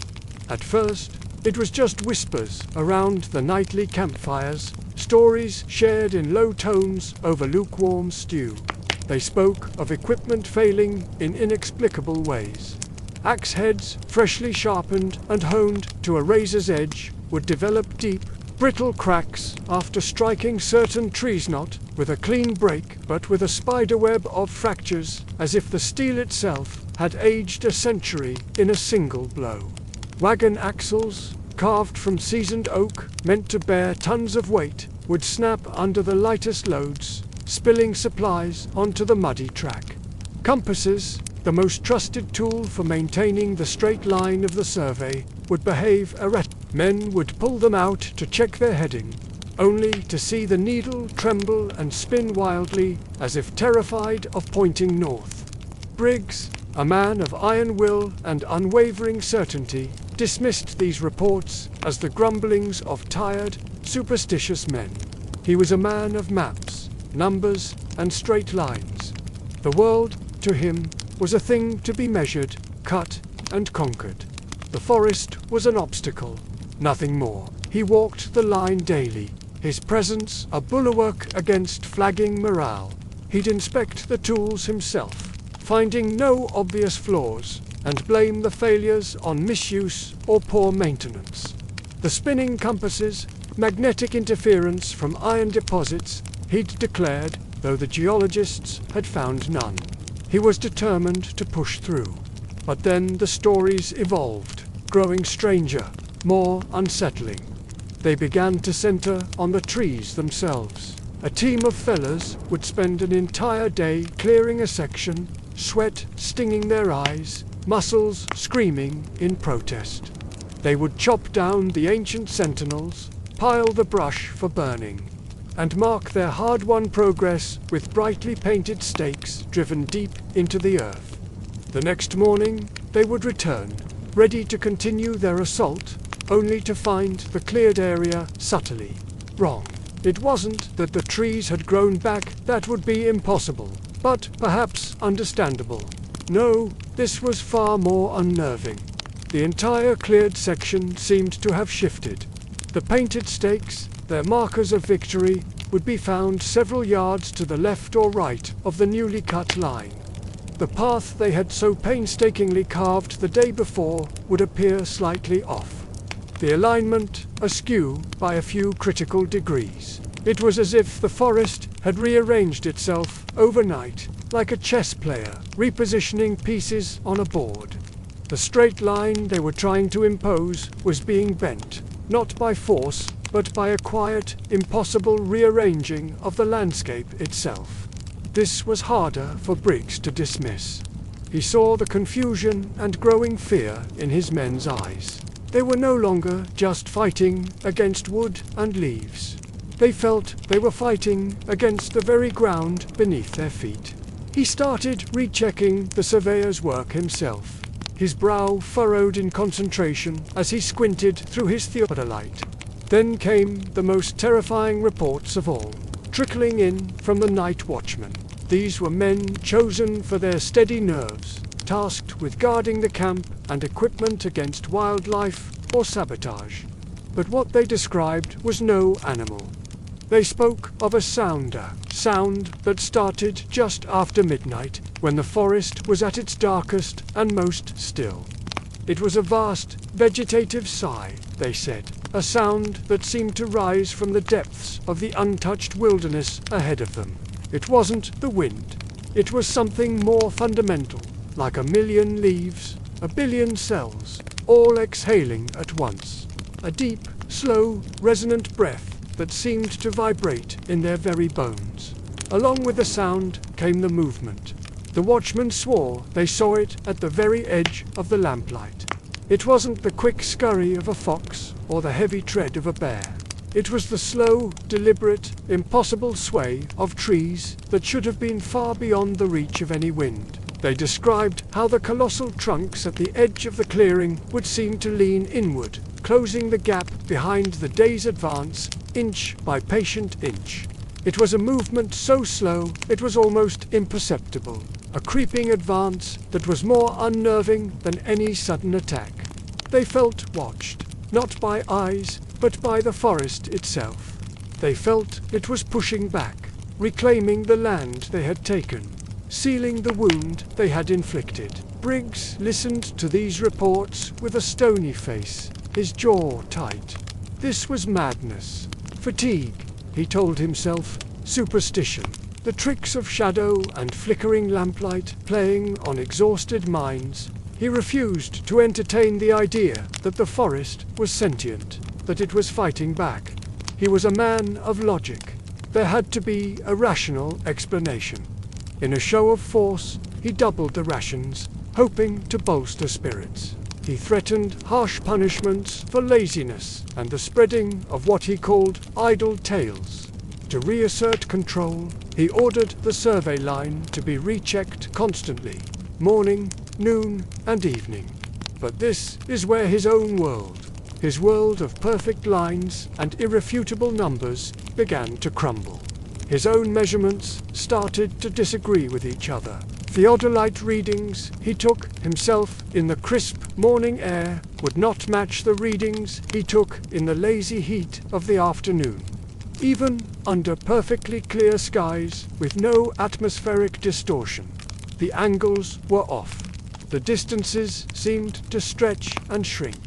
At first, it was just whispers around the nightly campfires, stories shared in low tones over lukewarm stew. They spoke of equipment failing in inexplicable ways. Axe heads, freshly sharpened and honed to a razor's edge, would develop deep, brittle cracks after striking certain trees, not with a clean break, but with a spiderweb of fractures, as if the steel itself had aged a century in a single blow. Wagon axles, carved from seasoned oak, meant to bear tons of weight, would snap under the lightest loads, spilling supplies onto the muddy track. Compasses, the most trusted tool for maintaining the straight line of the survey, would behave erratically. Men would pull them out to check their heading, only to see the needle tremble and spin wildly, as if terrified of pointing north. Briggs, a man of iron will and unwavering certainty, dismissed these reports as the grumblings of tired, superstitious men. He was a man of maps, numbers, and straight lines. The world, to him, was a thing to be measured, cut, and conquered. The forest was an obstacle, nothing more. He walked the line daily, his presence a bulwark against flagging morale. He'd inspect the tools himself, finding no obvious flaws, and blame the failures on misuse or poor maintenance. The spinning compasses, magnetic interference from iron deposits, he'd declared, though the geologists had found none. He was determined to push through. But then the stories evolved, growing stranger, more unsettling. They began to center on the trees themselves. A team of fellas would spend an entire day clearing a section, sweat stinging their eyes, muscles screaming in protest. They would chop down the ancient sentinels, pile the brush for burning, and mark their hard-won progress with brightly painted stakes driven deep into the earth. The next morning, they would return, ready to continue their assault, only to find the cleared area subtly wrong. It wasn't that the trees had grown back, that would be impossible, but perhaps understandable. No, this was far more unnerving. The entire cleared section seemed to have shifted. The painted stakes, their markers of victory, would be found several yards to the left or right of the newly cut line. The path they had so painstakingly carved the day before would appear slightly off. The alignment askew by a few critical degrees. It was as if the forest had rearranged itself overnight, like a chess player repositioning pieces on a board. The straight line they were trying to impose was being bent, not by force, but by a quiet, impossible rearranging of the landscape itself. This was harder for Briggs to dismiss. He saw the confusion and growing fear in his men's eyes. They were no longer just fighting against wood and leaves. They felt they were fighting against the very ground beneath their feet. He started rechecking the surveyor's work himself, his brow furrowed in concentration as he squinted through his theodolite. Then came the most terrifying reports of all, trickling in from the night watchmen. These were men chosen for their steady nerves, tasked with guarding the camp and equipment against wildlife or sabotage. But what they described was no animal. They spoke of a sound that started just after midnight, when the forest was at its darkest and most still. It was a vast, vegetative sigh, they said, a sound that seemed to rise from the depths of the untouched wilderness ahead of them. It wasn't the wind. It was something more fundamental, like a million leaves, a billion cells, all exhaling at once. A deep, slow, resonant breath that seemed to vibrate in their very bones. Along with the sound came the movement. The watchmen swore they saw it at the very edge of the lamplight. It wasn't the quick scurry of a fox or the heavy tread of a bear. It was the slow, deliberate, impossible sway of trees that should have been far beyond the reach of any wind. They described how the colossal trunks at the edge of the clearing would seem to lean inward, closing the gap behind the day's advance, inch by patient inch. It was a movement so slow it was almost imperceptible, a creeping advance that was more unnerving than any sudden attack. They felt watched, not by eyes, but by the forest itself. They felt it was pushing back, reclaiming the land they had taken, sealing the wound they had inflicted. Briggs listened to these reports with a stony face, his jaw tight. This was madness, fatigue, he told himself, superstition, the tricks of shadow and flickering lamplight playing on exhausted minds. He refused to entertain the idea that the forest was sentient, that it was fighting back. He was a man of logic. There had to be a rational explanation. In a show of force, he doubled the rations, hoping to bolster spirits. He threatened harsh punishments for laziness and the spreading of what he called idle tales. To reassert control, he ordered the survey line to be rechecked constantly, morning, noon, and evening. But this is where his own world, his world of perfect lines and irrefutable numbers, began to crumble. His own measurements started to disagree with each other. Theodolite readings he took himself in the crisp morning air would not match the readings he took in the lazy heat of the afternoon. Even under perfectly clear skies with no atmospheric distortion, the angles were off. The distances seemed to stretch and shrink.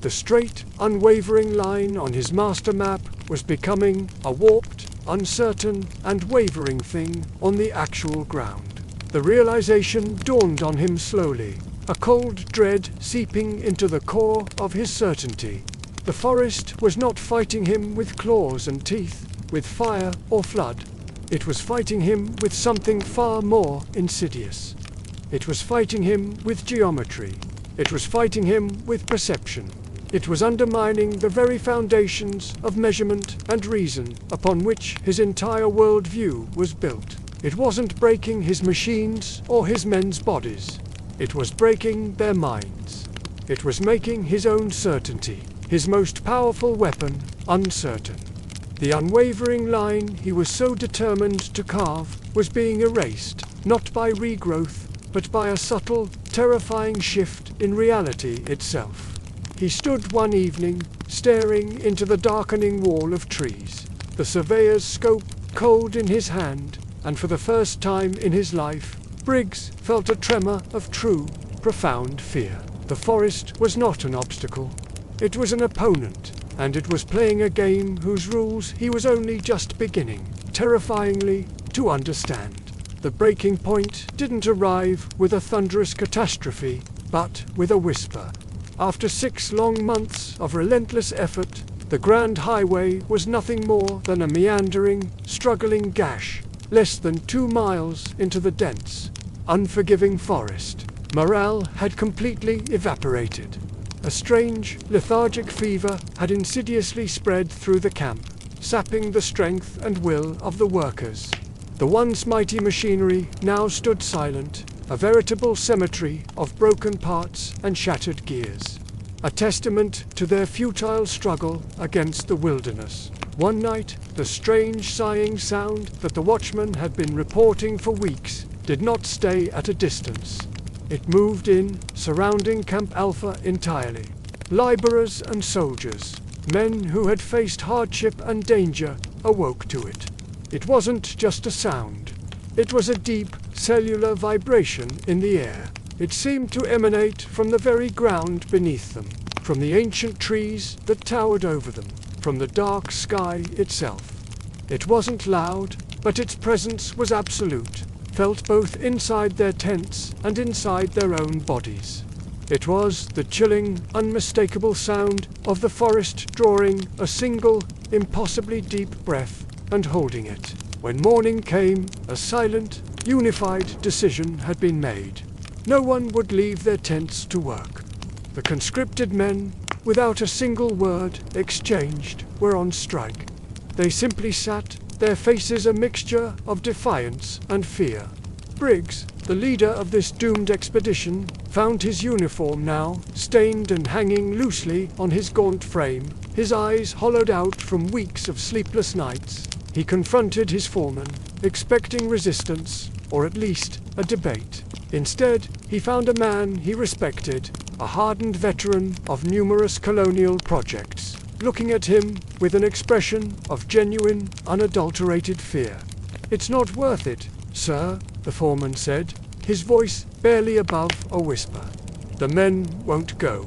The straight, unwavering line on his master map was becoming a warped, uncertain, and wavering thing on the actual ground. The realization dawned on him slowly, a cold dread seeping into the core of his certainty. The forest was not fighting him with claws and teeth, with fire or flood. It was fighting him with something far more insidious. It was fighting him with geometry. It was fighting him with perception. It was undermining the very foundations of measurement and reason upon which his entire worldview was built. It wasn't breaking his machines or his men's bodies. It was breaking their minds. It was making his own certainty, his most powerful weapon, uncertain. The unwavering line he was so determined to carve was being erased, not by regrowth, but by a subtle, terrifying shift in reality itself. He stood one evening, staring into the darkening wall of trees, the surveyor's scope cold in his hand, and for the first time in his life, Briggs felt a tremor of true, profound fear. The forest was not an obstacle. It was an opponent, and it was playing a game whose rules he was only just beginning, terrifyingly, to understand. The breaking point didn't arrive with a thunderous catastrophe, but with a whisper. After 6 long months of relentless effort, The Grand Highway was nothing more than a meandering, struggling gash, less than 2 miles into the dense, unforgiving forest. Morale had completely evaporated. A strange, lethargic fever had insidiously spread through the camp, sapping the strength and will of the workers. The once mighty machinery now stood silent, a veritable cemetery of broken parts and shattered gears, a testament to their futile struggle against the wilderness. One night, the strange sighing sound that the watchman had been reporting for weeks did not stay at a distance. It moved in, surrounding Camp Alpha entirely. Laborers and soldiers, men who had faced hardship and danger, awoke to it. It wasn't just a sound. It was a deep, cellular vibration in the air. It seemed to emanate from the very ground beneath them, from the ancient trees that towered over them, from the dark sky itself. It wasn't loud, but its presence was absolute, felt both inside their tents and inside their own bodies. It was the chilling, unmistakable sound of the forest drawing a single, impossibly deep breath and holding it. When morning came, a silent, unified decision had been made. No one would leave their tents to work. The conscripted men, without a single word exchanged, were on strike. They simply sat, their faces a mixture of defiance and fear. Briggs, the leader of this doomed expedition, found his uniform now, stained and hanging loosely on his gaunt frame, his eyes hollowed out from weeks of sleepless nights. He confronted his foreman, expecting resistance, or at least a debate. Instead, he found a man he respected, a hardened veteran of numerous colonial projects, looking at him with an expression of genuine, unadulterated fear. "It's not worth it, sir," the foreman said, his voice barely above a whisper. "The men won't go.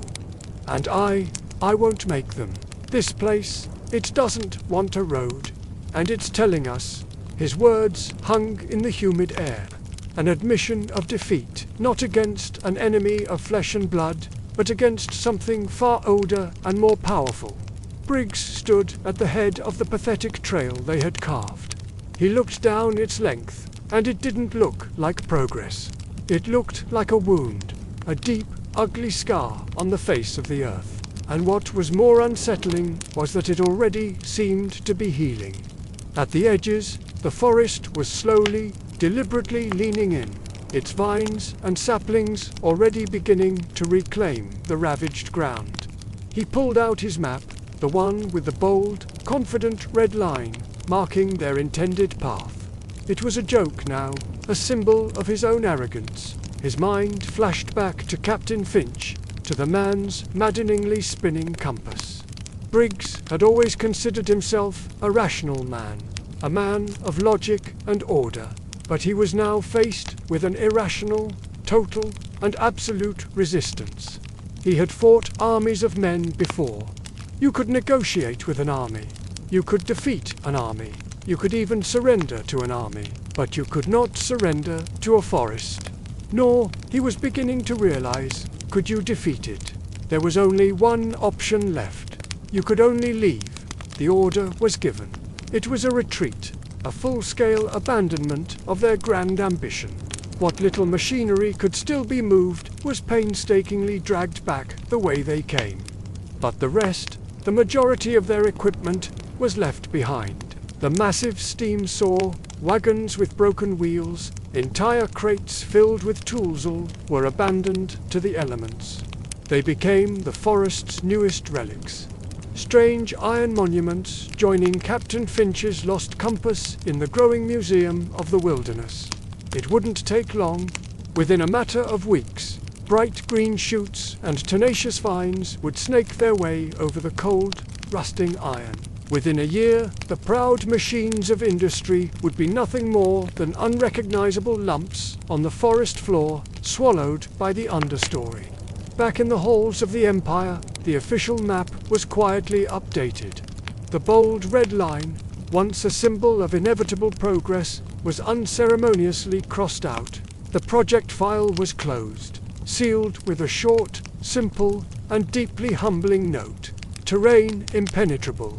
And I won't make them. This place, it doesn't want a road. And it's telling us." His words hung in the humid air. An admission of defeat, not against an enemy of flesh and blood, but against something far older and more powerful. Briggs stood at the head of the pathetic trail they had carved. He looked down its length, and it didn't look like progress. It looked like a wound, a deep, ugly scar on the face of the earth. And what was more unsettling was that it already seemed to be healing. At the edges, the forest was slowly, deliberately leaning in, its vines and saplings already beginning to reclaim the ravaged ground. He pulled out his map, the one with the bold, confident red line marking their intended path. It was a joke now, a symbol of his own arrogance. His mind flashed back to Captain Finch, to the man's maddeningly spinning compass. Briggs had always considered himself a rational man, a man of logic and order, but he was now faced with an irrational, total, and absolute resistance. He had fought armies of men before. You could negotiate with an army. You could defeat an army. You could even surrender to an army, but you could not surrender to a forest. Nor, he was beginning to realize, could you defeat it. There was only one option left. You could only leave. The order was given. It was a retreat, a full-scale abandonment of their grand ambition. What little machinery could still be moved was painstakingly dragged back the way they came. But the rest, the majority of their equipment, was left behind. The massive steam saw, wagons with broken wheels, entire crates filled with toolsel were abandoned to the elements. They became the forest's newest relics. Strange iron monuments joining Captain Finch's lost compass in the growing museum of the wilderness. It wouldn't take long. Within a matter of weeks, bright green shoots and tenacious vines would snake their way over the cold, rusting iron. Within a year, the proud machines of industry would be nothing more than unrecognizable lumps on the forest floor, swallowed by the understory. Back in the halls of the Empire, the official map was quietly updated. The bold red line, once a symbol of inevitable progress, was unceremoniously crossed out. The project file was closed, sealed with a short, simple, and deeply humbling note. terrain impenetrable,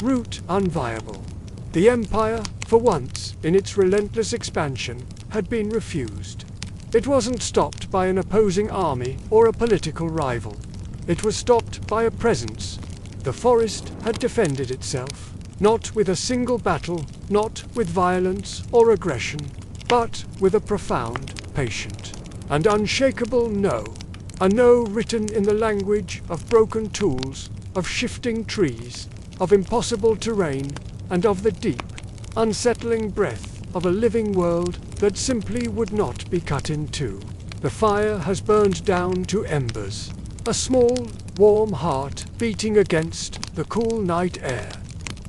route unviable. The empire, for once, in its relentless expansion, had been refused. It wasn't stopped by an opposing army or a political rival. It was stopped by a presence. The forest had defended itself, not with a single battle, not with violence or aggression, but with a profound, patient, and unshakable no. A no written in the language of broken tools, of shifting trees, of impossible terrain, and of the deep, unsettling breath of a living world that simply would not be cut in two. The fire has burned down to embers, a small, warm heart beating against the cool night air.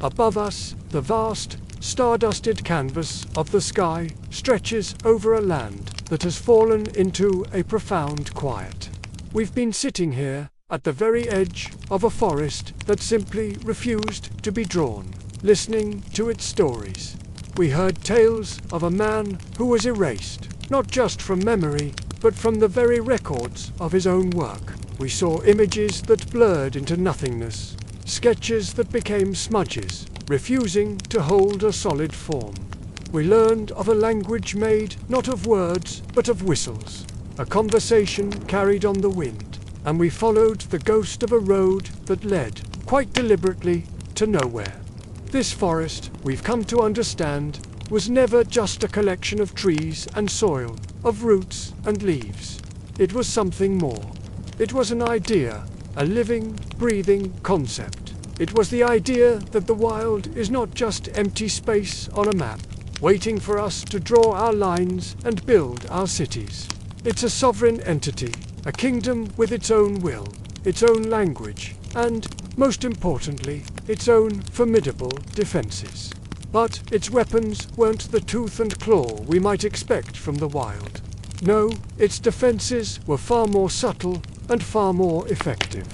Above us, the vast, star-dusted canvas of the sky stretches over a land that has fallen into a profound quiet. We've been sitting here, at the very edge of a forest that simply refused to be drawn, listening to its stories. We heard tales of a man who was erased, not just from memory, but from the very records of his own work. We saw images that blurred into nothingness, sketches that became smudges, refusing to hold a solid form. We learned of a language made not of words, but of whistles, a conversation carried on the wind, and we followed the ghost of a road that led, quite deliberately, to nowhere. This forest, we've come to understand, was never just a collection of trees and soil, of roots and leaves. It was something more. It was an idea, a living, breathing concept. It was the idea that the wild is not just empty space on a map, waiting for us to draw our lines and build our cities. It's a sovereign entity, a kingdom with its own will, its own language, and, most importantly, its own formidable defenses. But its weapons weren't the tooth and claw we might expect from the wild. No, its defenses were far more subtle and far more effective.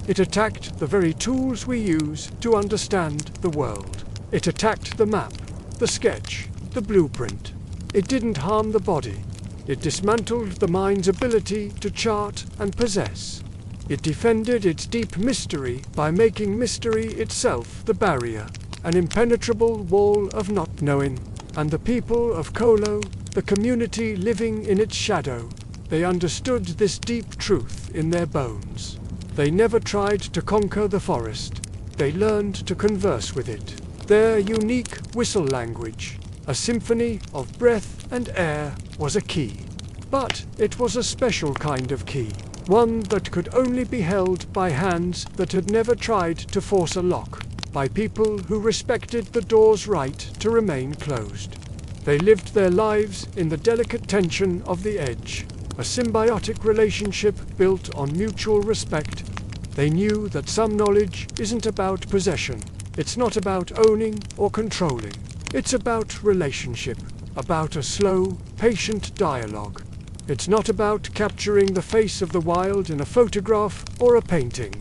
It attacked the very tools we use to understand the world. It attacked the map, the sketch, the blueprint. It didn't harm the body. It dismantled the mind's ability to chart and possess. It defended its deep mystery by making mystery itself the barrier, an impenetrable wall of not knowing. And the people of Kolo, the community living in its shadow, they understood this deep truth in their bones. They never tried to conquer the forest. They learned to converse with it. Their unique whistle language, a symphony of breath and air, was a key. But it was a special kind of key, one that could only be held by hands that had never tried to force a lock, by people who respected the door's right to remain closed. They lived their lives in the delicate tension of the edge, a symbiotic relationship built on mutual respect. They knew that some knowledge isn't about possession. It's not about owning or controlling. It's about relationship, about a slow, patient dialogue. It's not about capturing the face of the wild in a photograph or a painting,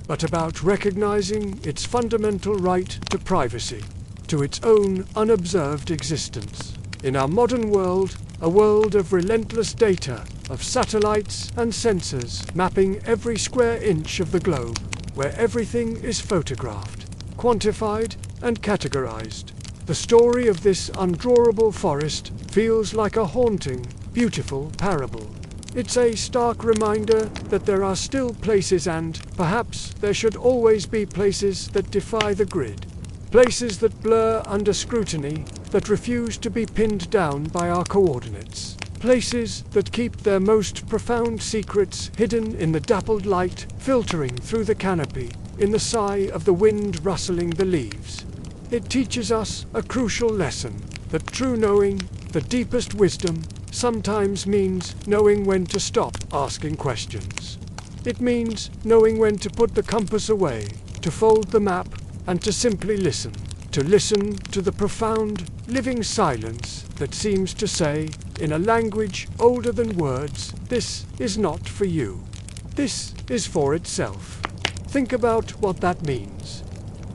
but about recognizing its fundamental right to privacy, to its own unobserved existence. In our modern world, a world of relentless data, of satellites and sensors mapping every square inch of the globe, where everything is photographed, quantified and categorized. The story of this undrawable forest feels like a haunting, beautiful parable. It's a stark reminder that there are still places, and perhaps there should always be places, that defy the grid. Places that blur under scrutiny, that refuse to be pinned down by our coordinates. Places that keep their most profound secrets hidden in the dappled light filtering through the canopy, in the sigh of the wind rustling the leaves. It teaches us a crucial lesson, that true knowing, the deepest wisdom, sometimes means knowing when to stop asking questions. It means knowing when to put the compass away, to fold the map, and to simply listen. To listen to the profound, living silence that seems to say, in a language older than words, this is not for you. This is for itself. Think about what that means.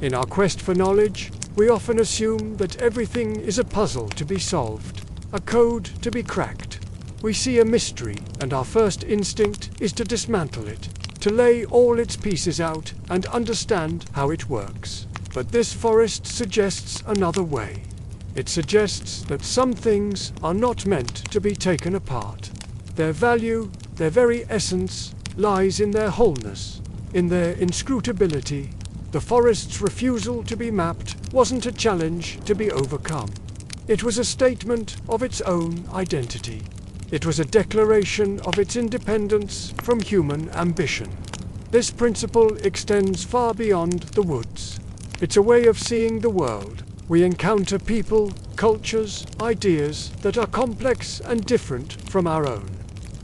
In our quest for knowledge, we often assume that everything is a puzzle to be solved, a code to be cracked. We see a mystery, and our first instinct is to dismantle it, to lay all its pieces out and understand how it works. But this forest suggests another way. It suggests that some things are not meant to be taken apart. Their value, their very essence, lies in their wholeness, in their inscrutability. The forest's refusal to be mapped wasn't a challenge to be overcome. It was a statement of its own identity. It was a declaration of its independence from human ambition. This principle extends far beyond the woods. It's a way of seeing the world. We encounter people, cultures, ideas that are complex and different from our own.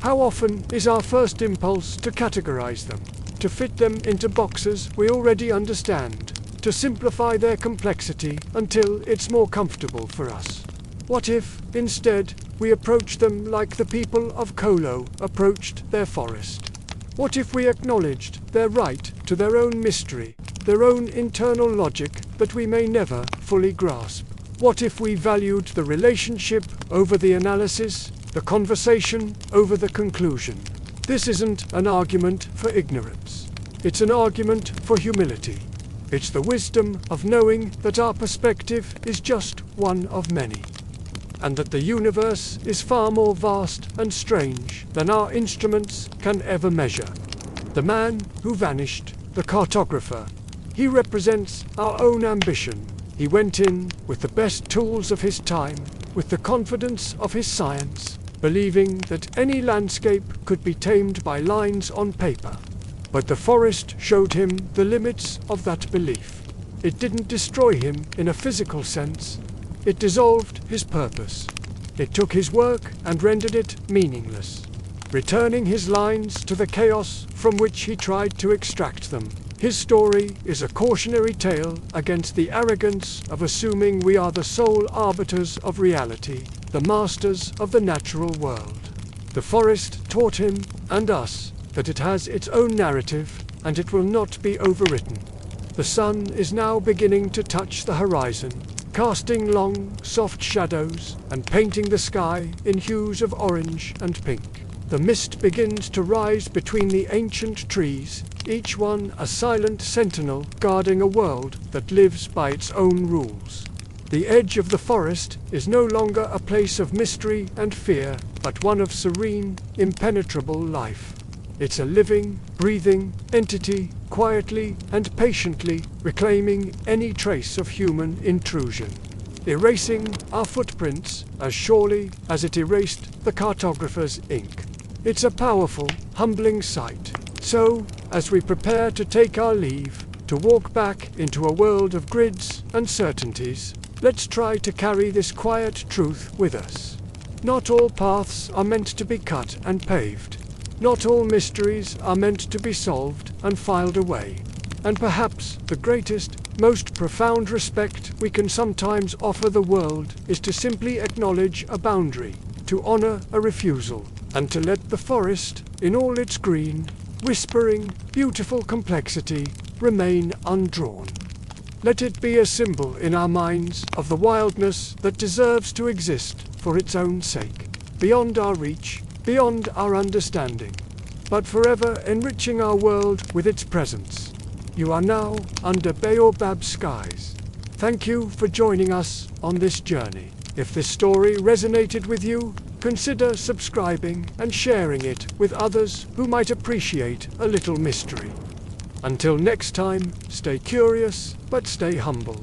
How often is our first impulse to categorize them, to fit them into boxes we already understand, to simplify their complexity until it's more comfortable for us? What if, instead, we approach them like the people of Kolo approached their forest? What if we acknowledged their right to their own mystery, their own internal logic that we may never fully grasp? What if we valued the relationship over the analysis, the conversation over the conclusion? This isn't an argument for ignorance. It's an argument for humility. It's the wisdom of knowing that our perspective is just one of many, and that the universe is far more vast and strange than our instruments can ever measure. The man who vanished, the cartographer, he represents our own ambition. He went in with the best tools of his time, with the confidence of his science, believing that any landscape could be tamed by lines on paper. But the forest showed him the limits of that belief. It didn't destroy him in a physical sense. It dissolved his purpose. It took his work and rendered it meaningless, returning his lines to the chaos from which he tried to extract them. His story is a cautionary tale against the arrogance of assuming we are the sole arbiters of reality, the masters of the natural world. The forest taught him, and us, that it has its own narrative, and it will not be overwritten. The sun is now beginning to touch the horizon, casting long, soft shadows, and painting the sky in hues of orange and pink. The mist begins to rise between the ancient trees, each one a silent sentinel guarding a world that lives by its own rules. The edge of the forest is no longer a place of mystery and fear, but one of serene, impenetrable life. It's a living, breathing entity, quietly and patiently reclaiming any trace of human intrusion, erasing our footprints as surely as it erased the cartographer's ink. It's a powerful, humbling sight. So, as we prepare to take our leave, to walk back into a world of grids and certainties, let's try to carry this quiet truth with us. Not all paths are meant to be cut and paved. Not all mysteries are meant to be solved and filed away. And perhaps the greatest, most profound respect we can sometimes offer the world is to simply acknowledge a boundary, to honor a refusal, and to let the forest, in all its green, whispering, beautiful complexity, remain undrawn. Let it be a symbol in our minds of the wildness that deserves to exist for its own sake, beyond our reach, beyond our understanding, but forever enriching our world with its presence. You are now under Baobab skies. Thank you for joining us on this journey. If this story resonated with you, consider subscribing and sharing it with others who might appreciate a little mystery. Until next time, stay curious, but stay humble.